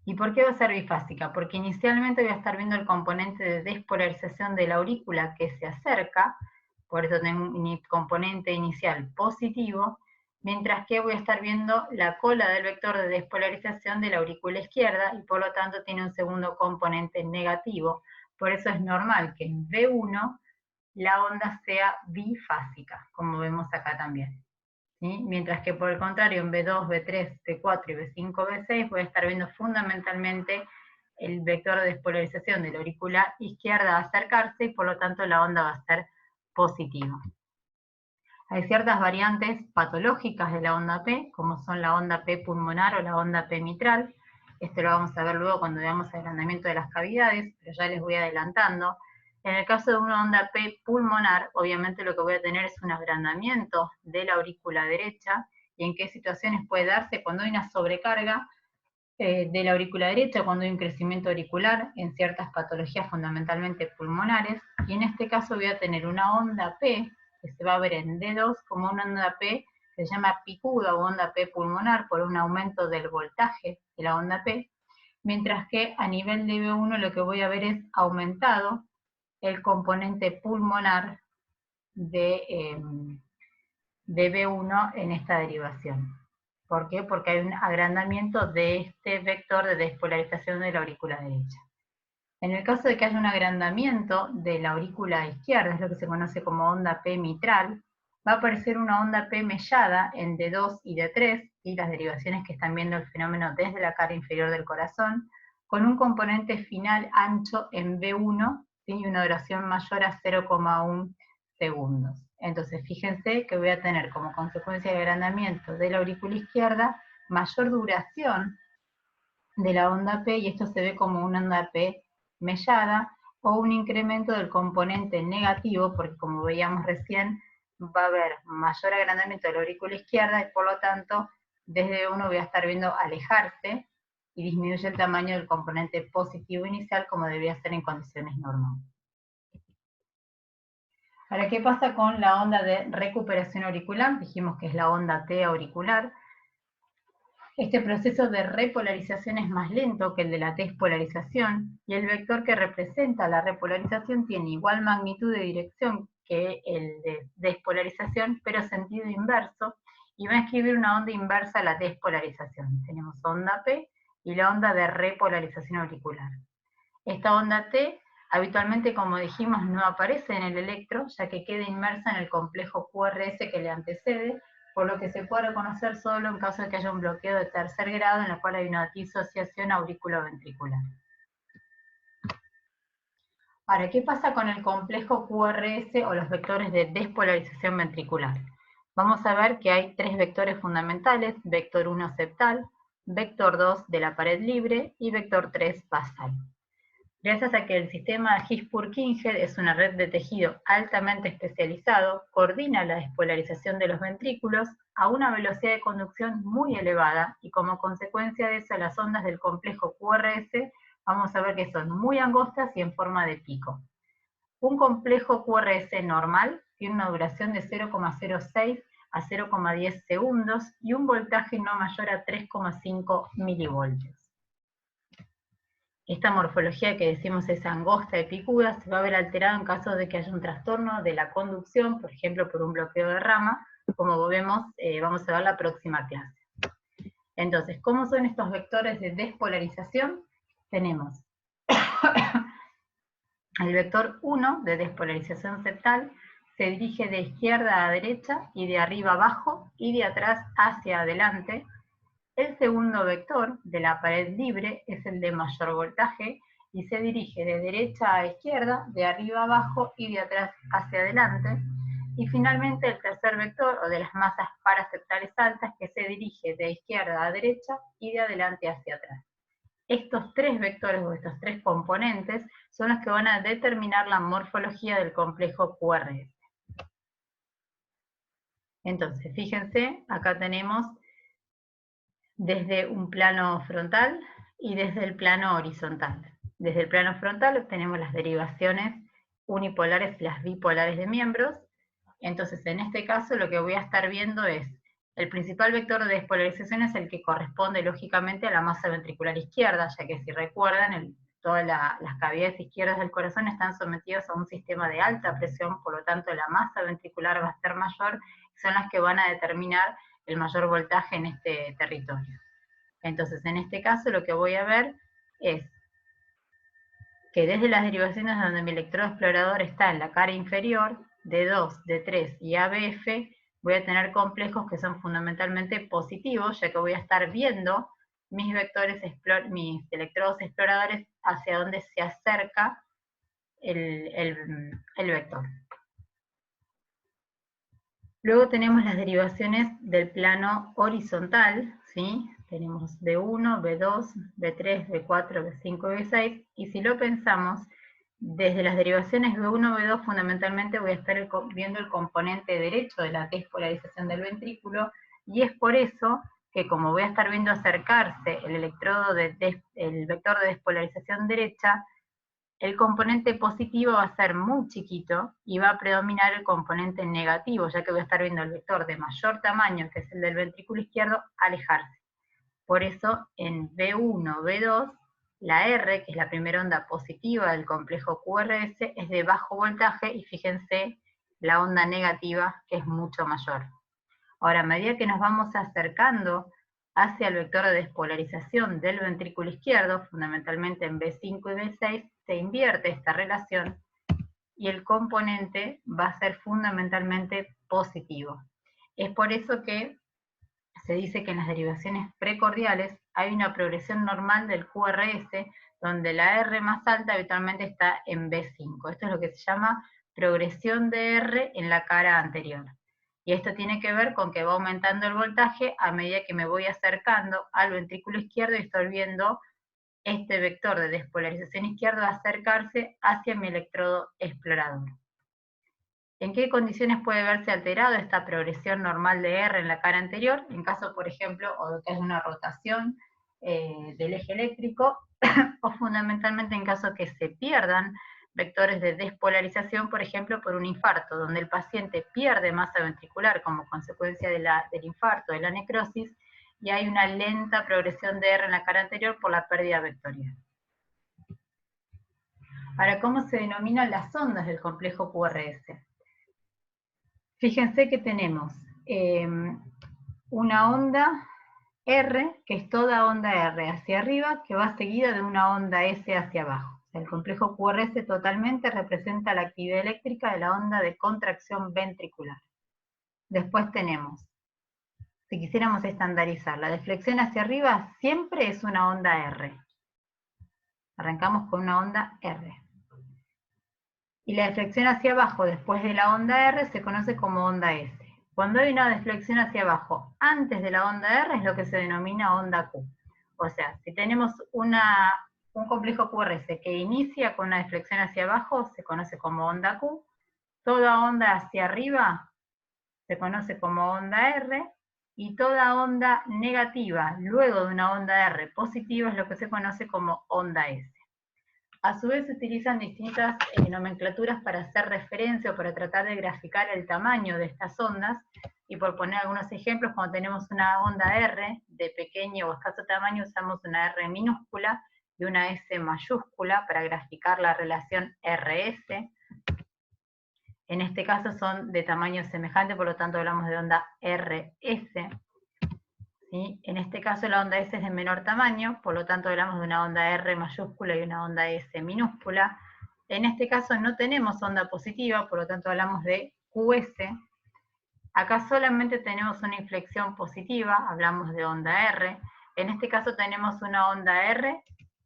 ¿Y por qué va a ser bifásica? Porque inicialmente voy a estar viendo el componente de despolarización de la aurícula que se acerca, por eso tengo mi componente inicial positivo, mientras que voy a estar viendo la cola del vector de despolarización de la aurícula izquierda y por lo tanto tiene un segundo componente negativo. Por eso es normal que en B1 la onda sea bifásica, como vemos acá también. ¿Sí? Mientras que por el contrario en B2, B3, B4 y B5, B6 voy a estar viendo fundamentalmente el vector de despolarización de la aurícula izquierda acercarse y por lo tanto la onda va a ser positiva. Hay ciertas variantes patológicas de la onda P, como son la onda P pulmonar o la onda P mitral. Esto lo vamos a ver luego cuando veamos el agrandamiento de las cavidades, pero ya les voy adelantando. En el caso de una onda P pulmonar, obviamente lo que voy a tener es un agrandamiento de la aurícula derecha, y en qué situaciones puede darse cuando hay una sobrecarga de la aurícula derecha, cuando hay un crecimiento auricular en ciertas patologías fundamentalmente pulmonares, y en este caso voy a tener una onda P, que se va a ver en D2 como una onda P que se llama picuda o onda P pulmonar por un aumento del voltaje de la onda P, mientras que a nivel de B1 lo que voy a ver es aumentado el componente pulmonar de B1 en esta derivación. ¿Por qué? Porque hay un agrandamiento de este vector de despolarización de la aurícula derecha. En el caso de que haya un agrandamiento de la aurícula izquierda, es lo que se conoce como onda P mitral, va a aparecer una onda P mellada en D2 y D3, y las derivaciones que están viendo el fenómeno desde la cara inferior del corazón, con un componente final ancho en B1 y una duración mayor a 0,1 segundos. Entonces, fíjense que voy a tener como consecuencia de agrandamiento de la aurícula izquierda mayor duración de la onda P, y esto se ve como una onda P mellada, o un incremento del componente negativo, porque como veíamos recién, va a haber mayor agrandamiento de la aurícula izquierda, y por lo tanto, desde uno voy a estar viendo alejarse, y disminuye el tamaño del componente positivo inicial, como debería ser en condiciones normales. Ahora, ¿qué pasa con la onda de recuperación auricular? Dijimos que es la onda T auricular. Este proceso de repolarización es más lento que el de la despolarización, y el vector que representa la repolarización tiene igual magnitud de dirección que el de despolarización, pero sentido inverso, y va a escribir una onda inversa a la despolarización. Tenemos onda P y la onda de repolarización auricular. Esta onda T habitualmente, como dijimos, no aparece en el electro, ya que queda inmersa en el complejo QRS que le antecede, por lo que se puede reconocer solo en caso de que haya un bloqueo de tercer grado en el cual hay una disociación auriculoventricular. Ahora, ¿qué pasa con el complejo QRS o los vectores de despolarización ventricular? Vamos a ver que hay tres vectores fundamentales: vector 1 septal, vector 2 de la pared libre y vector 3 basal. Gracias a que el sistema His-Purkinje es una red de tejido altamente especializado, coordina la despolarización de los ventrículos a una velocidad de conducción muy elevada, y como consecuencia de eso las ondas del complejo QRS vamos a ver que son muy angostas y en forma de pico. Un complejo QRS normal tiene una duración de 0,06 a 0,10 segundos y un voltaje no mayor a 3,5 milivoltios. Esta morfología que decimos es angosta y picuda se va a ver alterada en caso de que haya un trastorno de la conducción, por ejemplo por un bloqueo de rama, como vemos, vamos a ver la próxima clase. Entonces, ¿cómo son estos vectores de despolarización? Tenemos el vector 1 de despolarización septal, se dirige de izquierda a derecha y de arriba abajo y de atrás hacia adelante. El segundo vector de la pared libre es el de mayor voltaje y se dirige de derecha a izquierda, de arriba a abajo y de atrás hacia adelante. Y finalmente el tercer vector, o de las masas paraseptales altas, que se dirige de izquierda a derecha y de adelante hacia atrás. Estos tres vectores o estos tres componentes son los que van a determinar la morfología del complejo QRS. Entonces, fíjense, acá tenemos desde un plano frontal y desde el plano horizontal. Desde el plano frontal obtenemos las derivaciones unipolares y las bipolares de miembros. Entonces, en este caso lo que voy a estar viendo es, el principal vector de despolarización es el que corresponde lógicamente a la masa ventricular izquierda, ya que si recuerdan, todas las cavidades izquierdas del corazón están sometidas a un sistema de alta presión, por lo tanto la masa ventricular va a ser mayor, y son las que van a determinar el mayor voltaje en este territorio. Entonces, en este caso lo que voy a ver es que desde las derivaciones donde mi electrodo explorador está en la cara inferior, D2, D3 y ABF, voy a tener complejos que son fundamentalmente positivos, ya que voy a estar viendo mis vectores, mis electrodos exploradores hacia donde se acerca el vector. Luego tenemos las derivaciones del plano horizontal, ¿sí? Tenemos B1, B2, B3, B4, B5 y B6, y si lo pensamos, desde las derivaciones B1, B2 fundamentalmente voy a estar viendo el componente derecho de la despolarización del ventrículo, y es por eso que como voy a estar viendo acercarse el electrodo el vector de despolarización derecha, el componente positivo va a ser muy chiquito y va a predominar el componente negativo, ya que voy a estar viendo el vector de mayor tamaño, que es el del ventrículo izquierdo, alejarse. Por eso en B1, B2, la R, que es la primera onda positiva del complejo QRS, es de bajo voltaje, y fíjense la onda negativa, que es mucho mayor. Ahora, a medida que nos vamos acercando hacia el vector de despolarización del ventrículo izquierdo, fundamentalmente en B5 y B6, se invierte esta relación y el componente va a ser fundamentalmente positivo. Es por eso que se dice que en las derivaciones precordiales hay una progresión normal del QRS, donde la R más alta habitualmente está en B5. Esto es lo que se llama progresión de R en la cara anterior. Y esto tiene que ver con que va aumentando el voltaje a medida que me voy acercando al ventrículo izquierdo y estoy viendo este vector de despolarización izquierdo acercarse hacia mi electrodo explorador. ¿En qué condiciones puede verse alterado esta progresión normal de R en la cara anterior? En caso, por ejemplo, o de que haya una rotación del eje eléctrico, o fundamentalmente en caso que se pierdan vectores de despolarización, por ejemplo, por un infarto, donde el paciente pierde masa ventricular como consecuencia del infarto, de la necrosis, y hay una lenta progresión de R en la cara anterior por la pérdida vectorial. Ahora, ¿cómo se denominan las ondas del complejo QRS? Fíjense que tenemos una onda R, que es toda onda R hacia arriba, que va seguida de una onda S hacia abajo. O sea, el complejo QRS totalmente representa la actividad eléctrica de la onda de contracción ventricular. Después tenemos, si quisiéramos estandarizar, la deflexión hacia arriba siempre es una onda R. Arrancamos con una onda R. Y la deflexión hacia abajo después de la onda R se conoce como onda S. Cuando hay una deflexión hacia abajo antes de la onda R es lo que se denomina onda Q. O sea, si tenemos un complejo QRS que inicia con una deflexión hacia abajo, se conoce como onda Q. Toda onda hacia arriba se conoce como onda R. Y toda onda negativa luego de una onda R positiva es lo que se conoce como onda S. A su vez se utilizan distintas nomenclaturas para hacer referencia o para tratar de graficar el tamaño de estas ondas, y por poner algunos ejemplos, cuando tenemos una onda R de pequeño o escaso tamaño, usamos una R minúscula y una S mayúscula para graficar la relación RS. En este caso son de tamaño semejante, por lo tanto hablamos de onda RS. ¿Sí? En este caso la onda S es de menor tamaño, por lo tanto hablamos de una onda R mayúscula y una onda S minúscula. En este caso no tenemos onda positiva, por lo tanto hablamos de QS. Acá solamente tenemos una inflexión positiva, hablamos de onda R. En este caso tenemos una onda R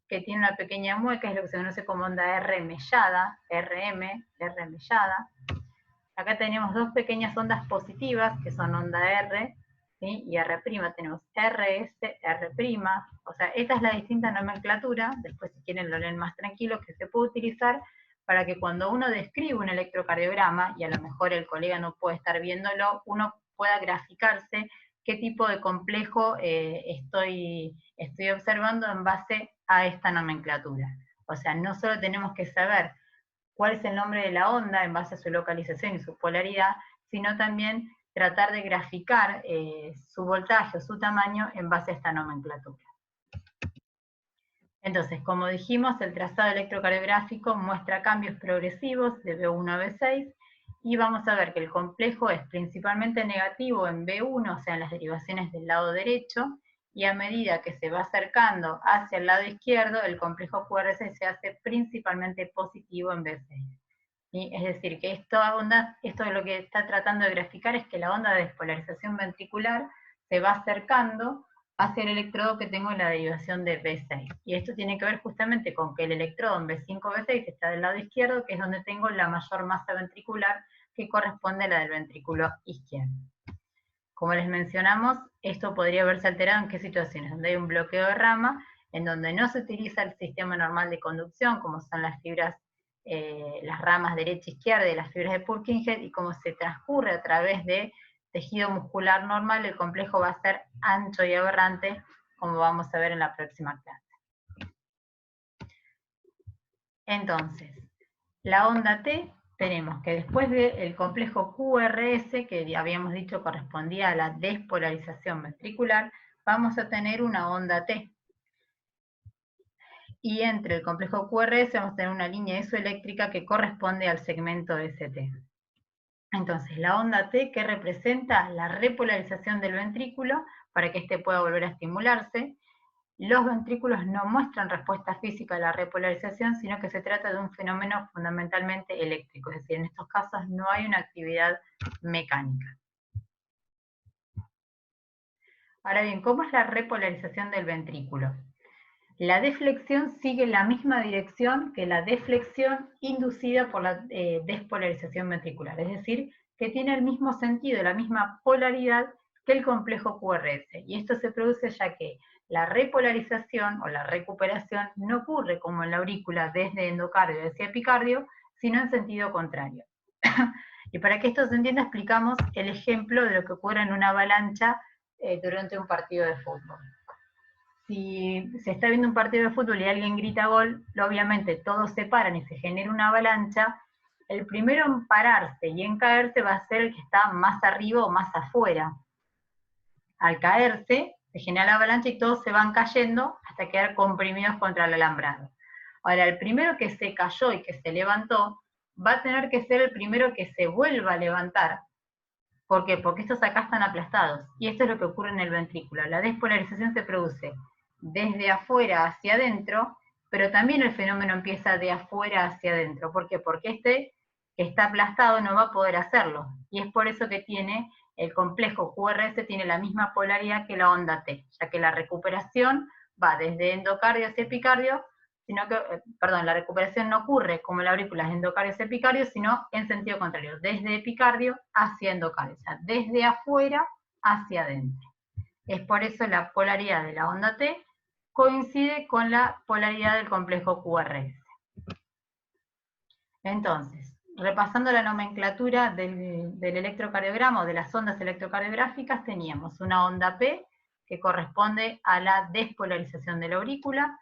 que tiene una pequeña mueca, es lo que se conoce como onda R mellada, RM, R mellada. Acá tenemos dos pequeñas ondas positivas, que son onda R, ¿sí? Y R', tenemos RS, R', o sea, esta es la distinta nomenclatura, después si quieren lo leen más tranquilo, que se puede utilizar para que cuando uno describe un electrocardiograma, y a lo mejor el colega no puede estar viéndolo, uno pueda graficarse qué tipo de complejo estoy observando en base a esta nomenclatura. O sea, no solo tenemos que saber cuál es el nombre de la onda en base a su localización y su polaridad, sino también tratar de graficar su voltaje o su tamaño en base a esta nomenclatura. Entonces, como dijimos, el trazado electrocardiográfico muestra cambios progresivos de B1 a B6, y vamos a ver que el complejo es principalmente negativo en B1, o sea, en las derivaciones del lado derecho, y a medida que se va acercando hacia el lado izquierdo, el complejo QRS se hace principalmente positivo en B6. ¿Sí? Es decir, que esto lo que está tratando de graficar es que la onda de despolarización ventricular se va acercando hacia el electrodo que tengo en la derivación de B6. Y esto tiene que ver justamente con que el electrodo en B5, B6 está del lado izquierdo, que es donde tengo la mayor masa ventricular, que corresponde a la del ventrículo izquierdo. Como les mencionamos, esto podría verse alterado en qué situaciones, donde hay un bloqueo de rama, en donde no se utiliza el sistema normal de conducción, como son las fibras, las ramas derecha e izquierda de las fibras de Purkinje, y como se transcurre a través de tejido muscular normal, el complejo va a ser ancho y aberrante, como vamos a ver en la próxima clase. Entonces, la onda T, tenemos que después del complejo QRS, que habíamos dicho correspondía a la despolarización ventricular, vamos a tener una onda T. Y entre el complejo QRS vamos a tener una línea isoeléctrica que corresponde al segmento ST. Entonces, la onda T, que representa la repolarización del ventrículo, para que éste pueda volver a estimularse. Los ventrículos no muestran respuesta física a la repolarización, sino que se trata de un fenómeno fundamentalmente eléctrico, es decir, en estos casos no hay una actividad mecánica. Ahora bien, ¿cómo es la repolarización del ventrículo? La deflexión sigue la misma dirección que la deflexión inducida por la despolarización ventricular, es decir, que tiene el mismo sentido, la misma polaridad que el complejo QRS. Y esto se produce ya que la repolarización o la recuperación no ocurre como en la aurícula desde endocardio hacia epicardio, sino en sentido contrario. Y para que esto se entienda, explicamos el ejemplo de lo que ocurre en una avalancha durante un partido de fútbol. Si se está viendo un partido de fútbol y alguien grita gol, obviamente todos se paran y se genera una avalancha. El primero en pararse y en caerse va a ser el que está más arriba o más afuera. Al caerse, se genera la avalancha y todos se van cayendo hasta quedar comprimidos contra el alambrado. Ahora, el primero que se cayó y que se levantó, va a tener que ser el primero que se vuelva a levantar. ¿Por qué? Porque estos acá están aplastados. Y esto es lo que ocurre en el ventrículo. La despolarización se produce desde afuera hacia adentro, pero también el fenómeno empieza de afuera hacia adentro. ¿Por qué? Porque este que está aplastado no va a poder hacerlo. Y es por eso que tiene el complejo QRS, tiene la misma polaridad que la onda T, ya que la recuperación va desde endocardio hacia epicardio, sino que, la recuperación no ocurre como en la aurícula es endocardio hacia epicardio, sino en sentido contrario, desde epicardio hacia endocardio, o sea, desde afuera hacia adentro. Es por eso la polaridad de la onda T coincide con la polaridad del complejo QRS. Entonces, repasando la nomenclatura del electrocardiograma o de las ondas electrocardiográficas, teníamos una onda P que corresponde a la despolarización de la aurícula,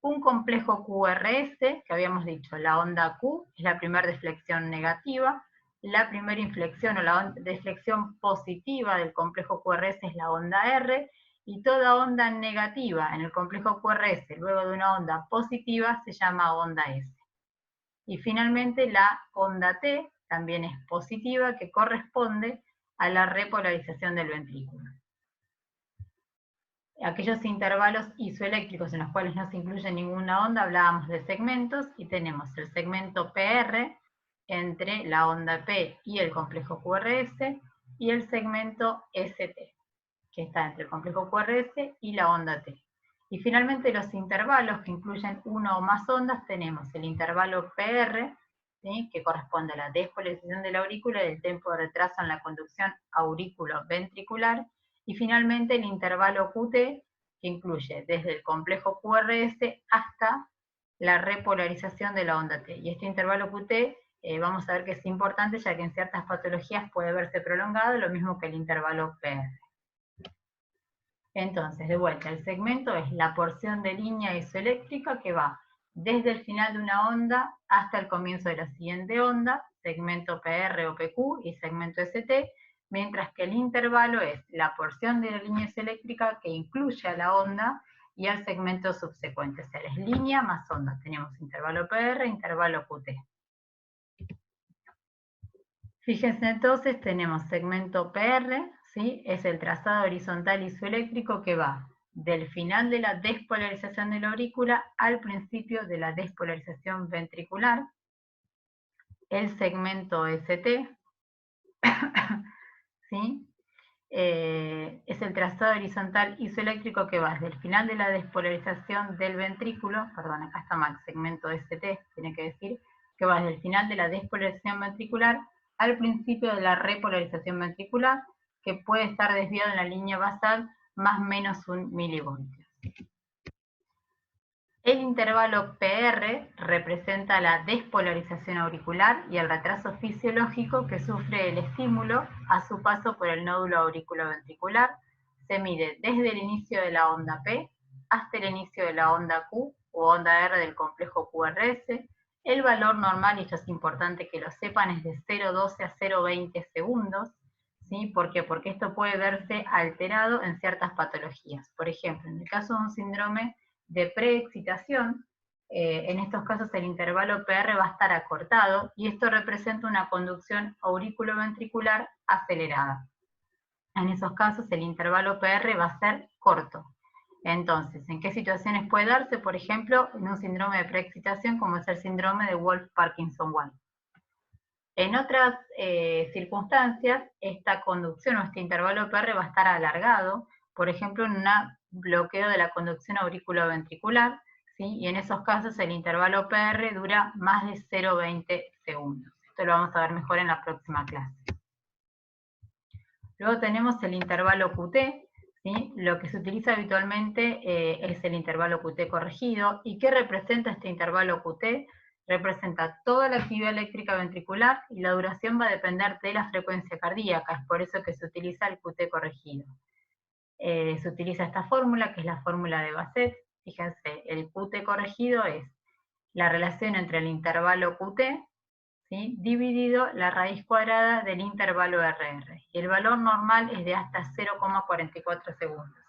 un complejo QRS, que habíamos dicho, la onda Q es la primera deflexión negativa, la primera inflexión o la deflexión positiva del complejo QRS es la onda R, y toda onda negativa en el complejo QRS luego de una onda positiva se llama onda S. Y finalmente la onda T también es positiva, que corresponde a la repolarización del ventrículo. Aquellos intervalos isoeléctricos en los cuales no se incluye ninguna onda, hablábamos de segmentos, y tenemos el segmento PR entre la onda P y el complejo QRS, y el segmento ST, que está entre el complejo QRS y la onda T. Y finalmente los intervalos que incluyen una o más ondas, tenemos el intervalo PR, ¿sí?, que corresponde a la despolarización de la aurícula y el tiempo de retraso en la conducción aurículo-ventricular, y finalmente el intervalo QT, que incluye desde el complejo QRS hasta la repolarización de la onda T. Y este intervalo QT vamos a ver que es importante, ya que en ciertas patologías puede verse prolongado, lo mismo que el intervalo PR. Entonces, de vuelta, el segmento es la porción de línea isoeléctrica que va desde el final de una onda hasta el comienzo de la siguiente onda, segmento PR o PQ y segmento ST, mientras que el intervalo es la porción de la línea isoeléctrica que incluye a la onda y al segmento subsecuente, o sea, es línea más onda. Tenemos intervalo PR, intervalo QT. Fíjense entonces, tenemos segmento PR, ¿sí? Es el trazado horizontal isoeléctrico que va del final de la despolarización de la aurícula al principio de la despolarización ventricular. El segmento ST, ¿sí?, es el trazado horizontal isoeléctrico que va desde el final de la despolarización del ventrículo, perdón, acá está mal, segmento ST, tiene que decir, que va desde el final de la despolarización ventricular al principio de la repolarización ventricular, que puede estar desviado en la línea basal más o menos 1 milivoltio. El intervalo PR representa la despolarización auricular y el retraso fisiológico que sufre el estímulo a su paso por el nódulo auriculoventricular. Se mide desde el inicio de la onda P hasta el inicio de la onda Q o onda R del complejo QRS. El valor normal, y esto es importante que lo sepan, es de 0,12 a 0,20 segundos. ¿Sí? ¿Por qué? Porque esto puede verse alterado en ciertas patologías. Por ejemplo, en el caso de un síndrome de preexcitación, en estos casos el intervalo PR va a estar acortado y esto representa una conducción auriculoventricular acelerada. En esos casos el intervalo PR va a ser corto. Entonces, ¿en qué situaciones puede darse? Por ejemplo, en un síndrome de preexcitación como es el síndrome de Wolff-Parkinson-White. En otras circunstancias, esta conducción o este intervalo PR va a estar alargado, por ejemplo, en un bloqueo de la conducción auriculoventricular, ¿sí? Y en esos casos el intervalo PR dura más de 0,20 segundos. Esto lo vamos a ver mejor en la próxima clase. Luego tenemos el intervalo QT, ¿sí? Lo que se utiliza habitualmente es el intervalo QT corregido. ¿Y qué representa este intervalo QT? Representa toda la actividad eléctrica ventricular y la duración va a depender de la frecuencia cardíaca, es por eso que se utiliza el QT corregido. Se utiliza esta fórmula, que es la fórmula de Bassett. Fíjense, el QT corregido es la relación entre el intervalo QT, ¿sí? Dividido la raíz cuadrada del intervalo RR. Y el valor normal es de hasta 0,44 segundos.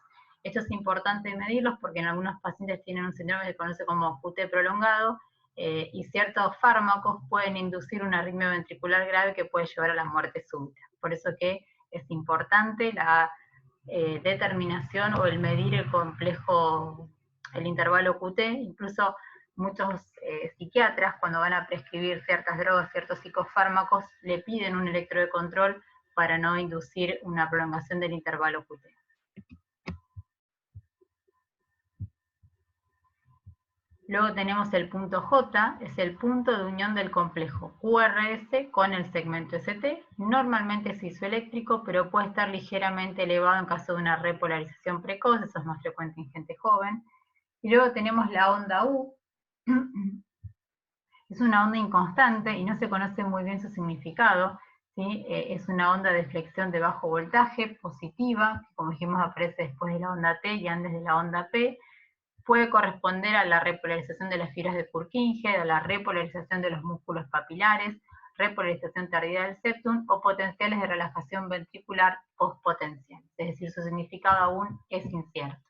Esto es importante medirlos porque en algunos pacientes tienen un síndrome que se conoce como QT prolongado, y ciertos fármacos pueden inducir una arritmia ventricular grave que puede llevar a la muerte súbita. Por eso que es importante la determinación o el medir el complejo, el intervalo QT. Incluso muchos psiquiatras, cuando van a prescribir ciertas drogas, ciertos psicofármacos, le piden un electro de control para no inducir una prolongación del intervalo QT. Luego tenemos el punto J, es el punto de unión del complejo QRS con el segmento ST. Normalmente es isoeléctrico, pero puede estar ligeramente elevado en caso de una repolarización precoz, eso es más frecuente en gente joven. Y luego tenemos la onda U. Es una onda inconstante y no se conoce muy bien su significado, ¿sí? Es una onda de flexión de bajo voltaje, positiva, que como dijimos aparece después de la onda T y antes de la onda P. Puede corresponder a la repolarización de las fibras de Purkinje, a la repolarización de los músculos papilares, repolarización tardía del septum o potenciales de relajación ventricular postpotencial. Es decir, su significado aún es incierto.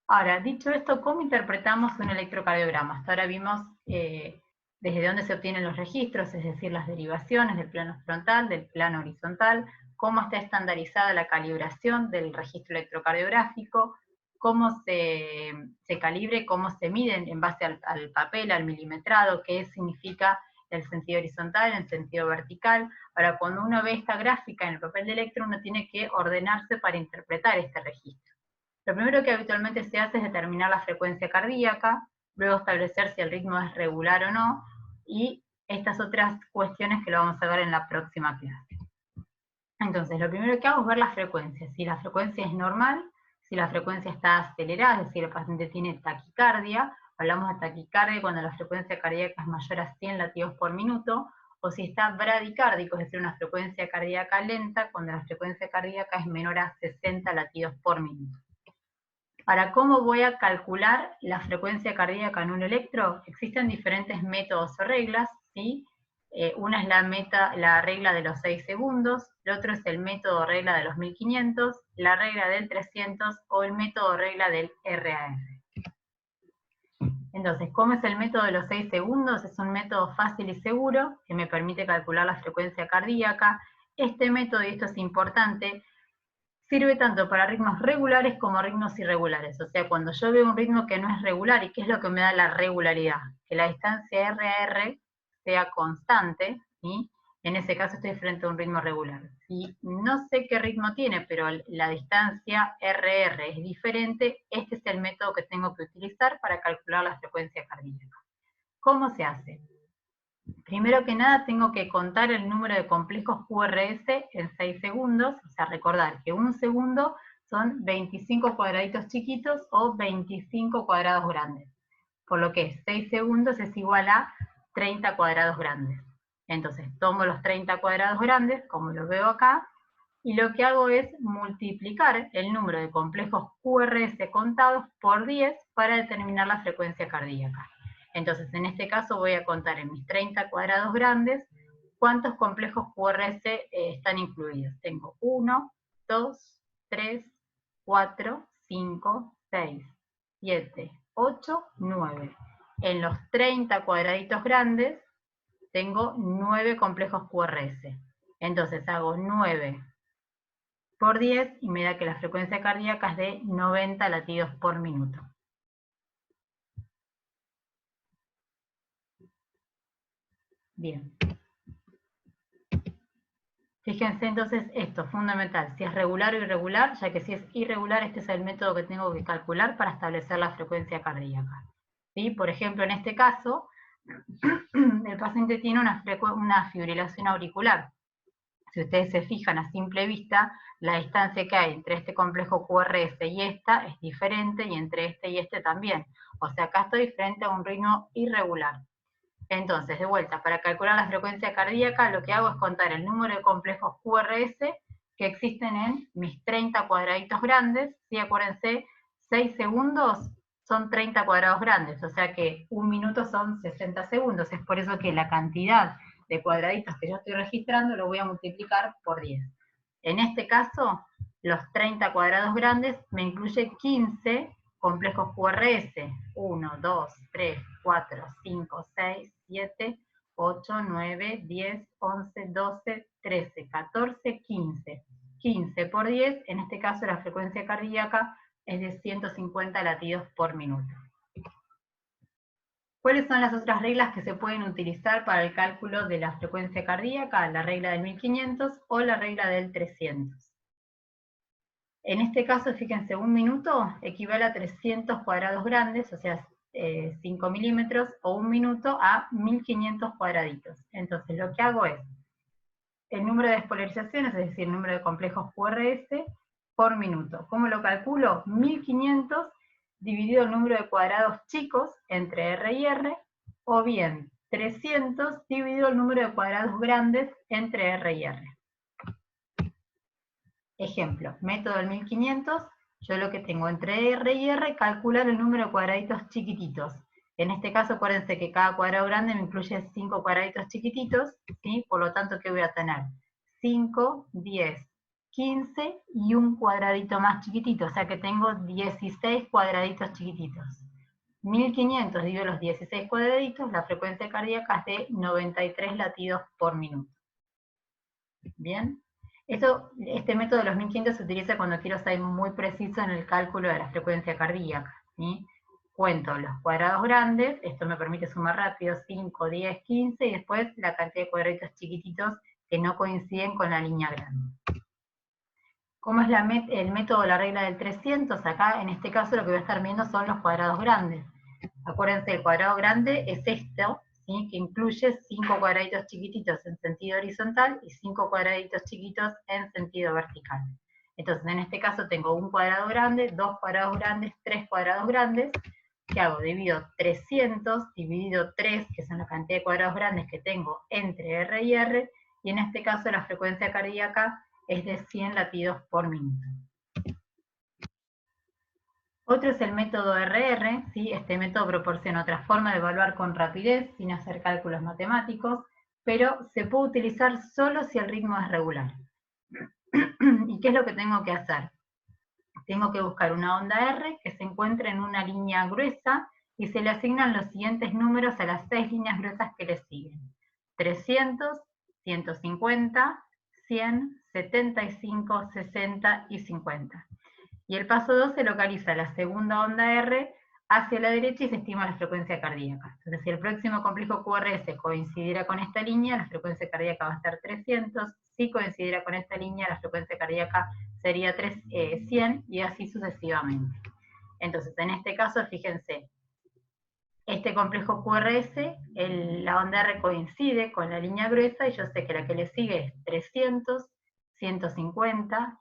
Ahora, dicho esto, ¿cómo interpretamos un electrocardiograma? Hasta ahora vimos desde dónde se obtienen los registros, es decir, las derivaciones del plano frontal, del plano horizontal, cómo está estandarizada la calibración del registro electrocardiográfico, cómo se calibre, cómo se miden en base al papel, al milimetrado, qué significa el sentido horizontal, el sentido vertical. Ahora, cuando uno ve esta gráfica en el papel de electro, uno tiene que ordenarse para interpretar este registro. Lo primero que habitualmente se hace es determinar la frecuencia cardíaca, luego establecer si el ritmo es regular o no, y estas otras cuestiones que lo vamos a ver en la próxima clase. Entonces, lo primero que hago es ver la frecuencia, si la frecuencia es normal, si la frecuencia está acelerada, es decir, el paciente tiene taquicardia, hablamos de taquicardia cuando la frecuencia cardíaca es mayor a 100 latidos por minuto, o si está bradicárdico, es decir, una frecuencia cardíaca lenta, cuando la frecuencia cardíaca es menor a 60 latidos por minuto. Ahora, ¿cómo voy a calcular la frecuencia cardíaca en un electro? Existen diferentes métodos o reglas, ¿sí? Una es la regla de los 6 segundos, el otro es el método regla de los 1500, la regla del 300 o el método regla del RAR. Entonces, ¿cómo es el método de los 6 segundos? Es un método fácil y seguro que me permite calcular la frecuencia cardíaca. Este método, y esto es importante, sirve tanto para ritmos regulares como ritmos irregulares. O sea, cuando yo veo un ritmo que no es regular, ¿y qué es lo que me da la regularidad? Que la distancia RR sea constante, ¿sí? En ese caso estoy frente a un ritmo regular. Si no sé qué ritmo tiene, pero la distancia RR es diferente, este es el método que tengo que utilizar para calcular la frecuencia cardíaca. ¿Cómo se hace? Primero que nada tengo que contar el número de complejos QRS en 6 segundos, o sea, recordar que un segundo son 25 cuadraditos chiquitos o 25 cuadrados grandes, por lo que 6 segundos es igual a 30 cuadrados grandes. Entonces tomo los 30 cuadrados grandes, como lo veo acá, y lo que hago es multiplicar el número de complejos QRS contados por 10 para determinar la frecuencia cardíaca. Entonces, en este caso voy a contar en mis 30 cuadrados grandes cuántos complejos QRS están incluidos. Tengo 1, 2, 3, 4, 5, 6, 7, 8, 9. En los 30 cuadraditos grandes tengo 9 complejos QRS. Entonces hago 9 por 10 y me da que la frecuencia cardíaca es de 90 latidos por minuto. Bien. Fíjense entonces esto, fundamental, si es regular o irregular, ya que si es irregular, este es el método que tengo que calcular para establecer la frecuencia cardíaca. ¿Sí? Por ejemplo, en este caso, el paciente tiene una fibrilación auricular. Si ustedes se fijan a simple vista, la distancia que hay entre este complejo QRS y esta es diferente, y entre este y este también. O sea, acá estoy frente a un ritmo irregular. Entonces, de vuelta, para calcular la frecuencia cardíaca, lo que hago es contar el número de complejos QRS que existen en mis 30 cuadraditos grandes. ¿Sí? Acuérdense, 6 segundos son 30 cuadrados grandes, o sea que un minuto son 60 segundos. Es por eso que la cantidad de cuadraditos que yo estoy registrando lo voy a multiplicar por 10. En este caso, los 30 cuadrados grandes me incluye 15 complejos QRS. 1, 2, 3, 4, 5, 6, 7, 8, 9, 10, 11, 12, 13, 14, 15. 15 por 10, en este caso la frecuencia cardíaca es de 150 latidos por minuto. ¿Cuáles son las otras reglas que se pueden utilizar para el cálculo de la frecuencia cardíaca? La regla del 1500 o la regla del 300. En este caso, fíjense, un minuto equivale a 300 cuadrados grandes, o sea, 5 milímetros, o un minuto a 1500 cuadraditos. Entonces, lo que hago es el número de despolarizaciones, es decir, el número de complejos QRS por minuto. ¿Cómo lo calculo? 1500 dividido el número de cuadrados chicos entre R y R, o bien 300 dividido el número de cuadrados grandes entre R y R. Ejemplo, método del 1500, yo lo que tengo entre R y R, calcular el número de cuadraditos chiquititos. En este caso, acuérdense que cada cuadrado grande me incluye 5 cuadraditos chiquititos, ¿sí? Por lo tanto, ¿qué voy a tener? 5, 10, 15 y un cuadradito más chiquitito, o sea que tengo 16 cuadraditos chiquititos. 1500 dividido los 16 cuadraditos, la frecuencia cardíaca es de 93 latidos por minuto. ¿Bien? Este método de los 1500 se utiliza cuando quiero ser muy preciso en el cálculo de la frecuencia cardíaca, ¿sí? Cuento los cuadrados grandes, esto me permite sumar rápido 5, 10, 15, y después la cantidad de cuadraditos chiquititos que no coinciden con la línea grande. ¿Cómo es el método de la regla del 300? Acá, en este caso, lo que voy a estar viendo son los cuadrados grandes. Acuérdense, el cuadrado grande es esto, ¿sí? Que incluye 5 cuadraditos chiquititos en sentido horizontal y 5 cuadraditos chiquitos en sentido vertical. Entonces, en este caso tengo un cuadrado grande, 2 cuadrados grandes, 3 cuadrados grandes. ¿Qué hago? Divido 300 dividido 3, que son la cantidad de cuadrados grandes que tengo entre R y R, y en este caso la frecuencia cardíaca es de 100 latidos por minuto. Otro es el método RR, ¿sí? Este método proporciona otra forma de evaluar con rapidez, sin hacer cálculos matemáticos, pero se puede utilizar solo si el ritmo es regular. ¿Y qué es lo que tengo que hacer? Tengo que buscar una onda R que se encuentre en una línea gruesa y se le asignan los siguientes números a las 6 líneas gruesas que le siguen. 300, 150, 100, 75, 60 y 50. Y el paso 2 se localiza la segunda onda R hacia la derecha y se estima la frecuencia cardíaca. Entonces, si el próximo complejo QRS coincidiera con esta línea, la frecuencia cardíaca va a estar 300. Si coincidiera con esta línea, la frecuencia cardíaca sería 100, y así sucesivamente. Entonces, en este caso, fíjense, este complejo QRS, la onda R coincide con la línea gruesa, y yo sé que la que le sigue es 300, 150,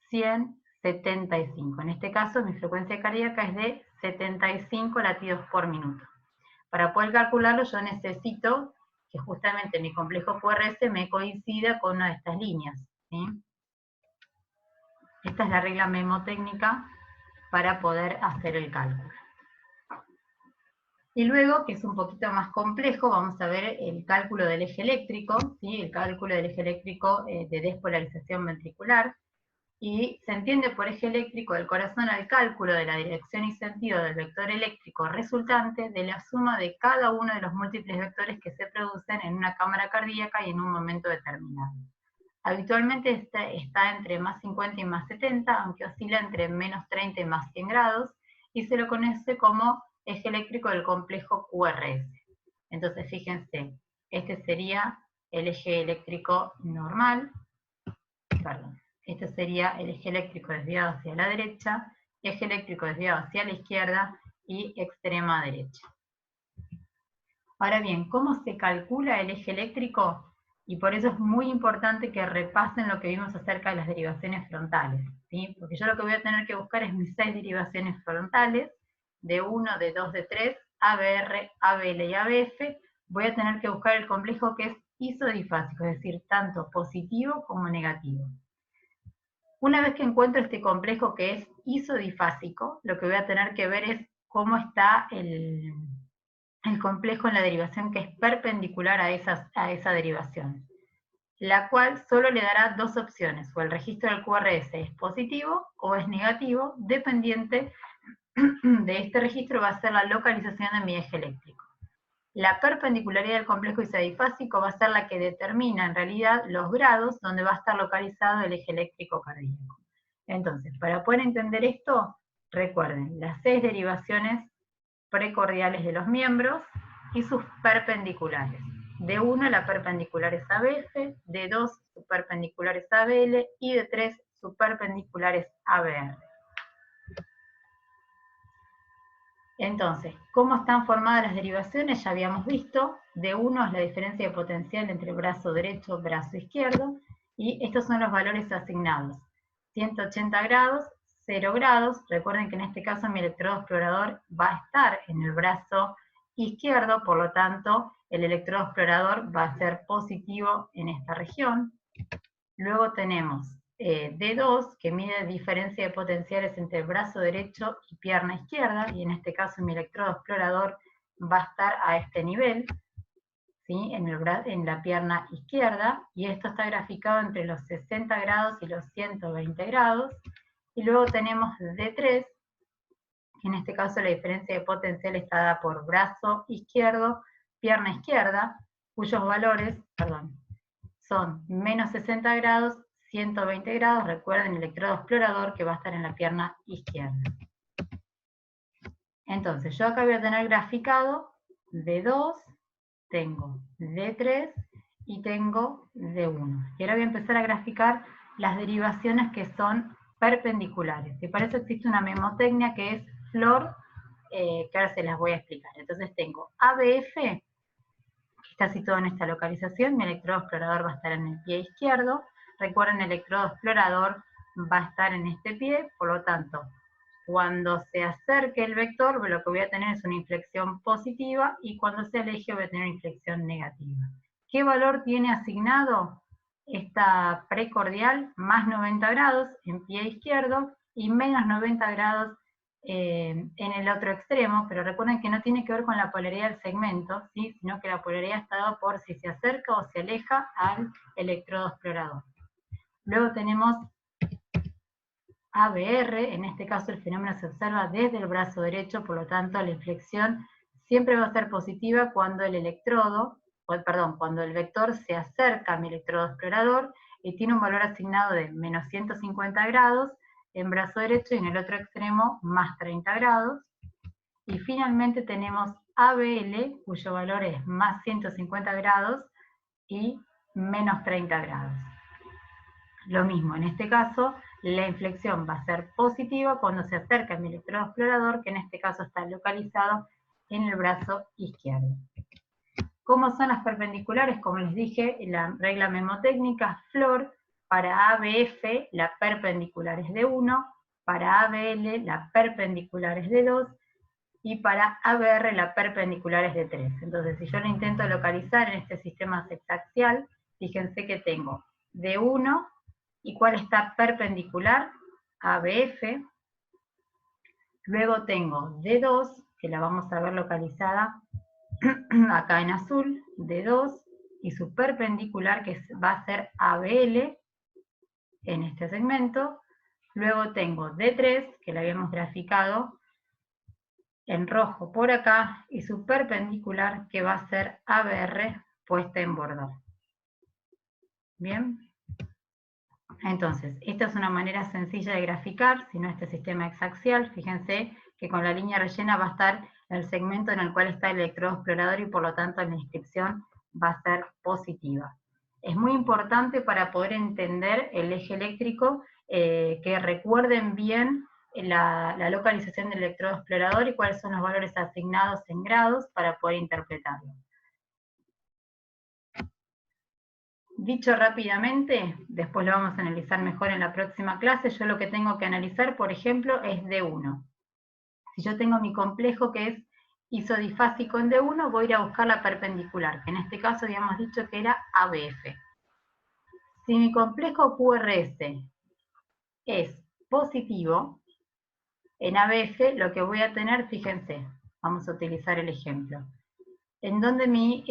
100, 75. En este caso, mi frecuencia cardíaca es de 75 latidos por minuto. Para poder calcularlo, yo necesito que justamente mi complejo QRS me coincida con una de estas líneas, ¿sí? Esta es la regla mnemotécnica para poder hacer el cálculo. Y luego, que es un poquito más complejo, vamos a ver el cálculo del eje eléctrico, ¿sí? El cálculo del eje eléctrico de despolarización ventricular. Y se entiende por eje eléctrico del corazón al cálculo de la dirección y sentido del vector eléctrico resultante de la suma de cada uno de los múltiples vectores que se producen en una cámara cardíaca y en un momento determinado. Habitualmente está entre más 50 y más 70, aunque oscila entre menos 30 y más 100 grados, y se lo conoce como eje eléctrico del complejo QRS. Entonces, fíjense, este sería el eje eléctrico normal, perdón, este sería el eje eléctrico desviado hacia la derecha, eje eléctrico desviado hacia la izquierda y extrema derecha. Ahora bien, ¿cómo se calcula el eje eléctrico? Y por eso es muy importante que repasen lo que vimos acerca de las derivaciones frontales, ¿sí? Porque yo lo que voy a tener que buscar es mis 6 derivaciones frontales, de 1, de 2, de 3, ABR, ABL y ABF. Voy a tener que buscar el complejo que es isodifásico, es decir, tanto positivo como negativo. Una vez que encuentro este complejo que es isodifásico, lo que voy a tener que ver es cómo está el complejo en la derivación que es perpendicular a esa derivación, la cual solo le dará dos opciones, o el registro del QRS es positivo o es negativo, dependiente de este registro va a ser la localización de mi eje eléctrico. La perpendicularidad del complejo isodifásico va a ser la que determina en realidad los grados donde va a estar localizado el eje eléctrico cardíaco. Entonces, para poder entender esto, recuerden las 6 derivaciones precordiales de los miembros y sus perpendiculares. De 1 la perpendicular es ABF, de 2 su perpendicular es ABL y de 3 su perpendicular es ABR. Entonces, ¿cómo están formadas las derivaciones? Ya habíamos visto, de 1 es la diferencia de potencial entre brazo derecho y brazo izquierdo, y estos son los valores asignados. 180 grados, 0 grados, recuerden que en este caso mi electrodo explorador va a estar en el brazo izquierdo, por lo tanto el electrodo explorador va a ser positivo en esta región. Luego tenemos D2, que mide diferencia de potenciales entre brazo derecho y pierna izquierda, y en este caso mi electrodo explorador va a estar a este nivel, ¿sí? en la pierna izquierda, y esto está graficado entre los 60 grados y los 120 grados. Y luego tenemos D3, que en este caso la diferencia de potencial está dada por brazo izquierdo, pierna izquierda, cuyos valores, son menos 60 grados, 120 grados, recuerden el electrodo explorador que va a estar en la pierna izquierda. Entonces, yo acá voy a tener graficado D2, tengo D3 y tengo D1. Y ahora voy a empezar a graficar las derivaciones que son perpendiculares. Y para eso existe una memotecnia que es FLOR, que ahora se las voy a explicar. Entonces tengo ABF, que está situado en esta localización, mi electrodo explorador va a estar en el pie izquierdo. Recuerden, el electrodo explorador va a estar en este pie, por lo tanto, cuando se acerque el vector, lo que voy a tener es una inflexión positiva, y cuando se aleje voy a tener una inflexión negativa. ¿Qué valor tiene asignado esta precordial? Más 90 grados en pie izquierdo y menos 90 grados en el otro extremo, pero recuerden que no tiene que ver con la polaridad del segmento, ¿sí? Sino que la polaridad está dada por si se acerca o se aleja al electrodo explorador. Luego tenemos ABR, en este caso el fenómeno se observa desde el brazo derecho, por lo tanto la inflexión siempre va a ser positiva cuando el cuando el vector se acerca a mi electrodo explorador y tiene un valor asignado de menos 150 grados en brazo derecho y en el otro extremo más 30 grados. Y finalmente tenemos ABL, cuyo valor es más 150 grados y menos 30 grados. Lo mismo, en este caso, la inflexión va a ser positiva cuando se acerca a mi electrodo explorador, que en este caso está localizado en el brazo izquierdo. ¿Cómo son las perpendiculares? Como les dije, la regla memotécnica FLOR, para ABF la perpendicular es de 1, para ABL la perpendicular es de 2, y para ABR la perpendicular es de 3. Entonces, si yo lo intento localizar en este sistema sexaxial, fíjense que tengo de 1, ¿y cuál está perpendicular? ABF. Luego tengo D2, que la vamos a ver localizada acá en azul, D2, y su perpendicular, que va a ser ABL, en este segmento. Luego tengo D3, que la habíamos graficado en rojo por acá, y su perpendicular, que va a ser ABR, puesta en bordón. Bien. Entonces, esta es una manera sencilla de graficar, si no este sistema hexaxial. Fíjense que con la línea rellena va a estar el segmento en el cual está el electrodo explorador y por lo tanto la inscripción va a ser positiva. Es muy importante para poder entender el eje eléctrico que recuerden bien la localización del electrodo explorador y cuáles son los valores asignados en grados para poder interpretarlo. Dicho rápidamente, después lo vamos a analizar mejor en la próxima clase, yo lo que tengo que analizar, por ejemplo, es D1. Si yo tengo mi complejo que es isodifásico en D1, voy a ir a buscar la perpendicular, que en este caso habíamos dicho que era ABF. Si mi complejo QRS es positivo, en ABF lo que voy a tener, fíjense, vamos a utilizar el ejemplo, en donde mi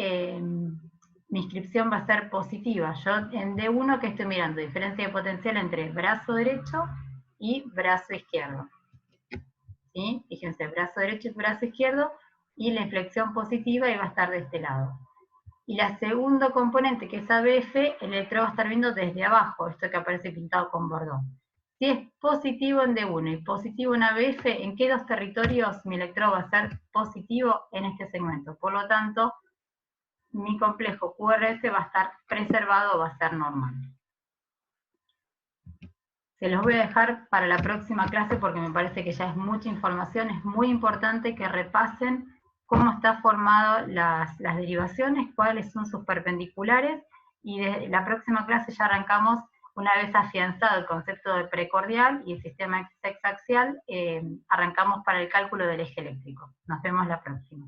inscripción va a ser positiva. Yo en D1 que estoy mirando, diferencia de potencial entre brazo derecho y brazo izquierdo. ¿Sí? Fíjense, brazo derecho y brazo izquierdo, y la inflexión positiva iba a estar de este lado. Y la segunda componente, que es ABF, el electrodo va a estar viendo desde abajo, esto que aparece pintado con bordón. Si es positivo en D1 y positivo en ABF, ¿en qué dos territorios mi electrodo va a ser positivo? En este segmento. Por lo tanto, mi complejo QRS va a estar preservado, va a ser normal. Se los voy a dejar para la próxima clase porque me parece que ya es mucha información. Es muy importante que repasen cómo están formadas las derivaciones, cuáles son sus perpendiculares, y de la próxima clase ya arrancamos, una vez afianzado el concepto de precordial y el sistema hexaxial, arrancamos para el cálculo del eje eléctrico. Nos vemos la próxima.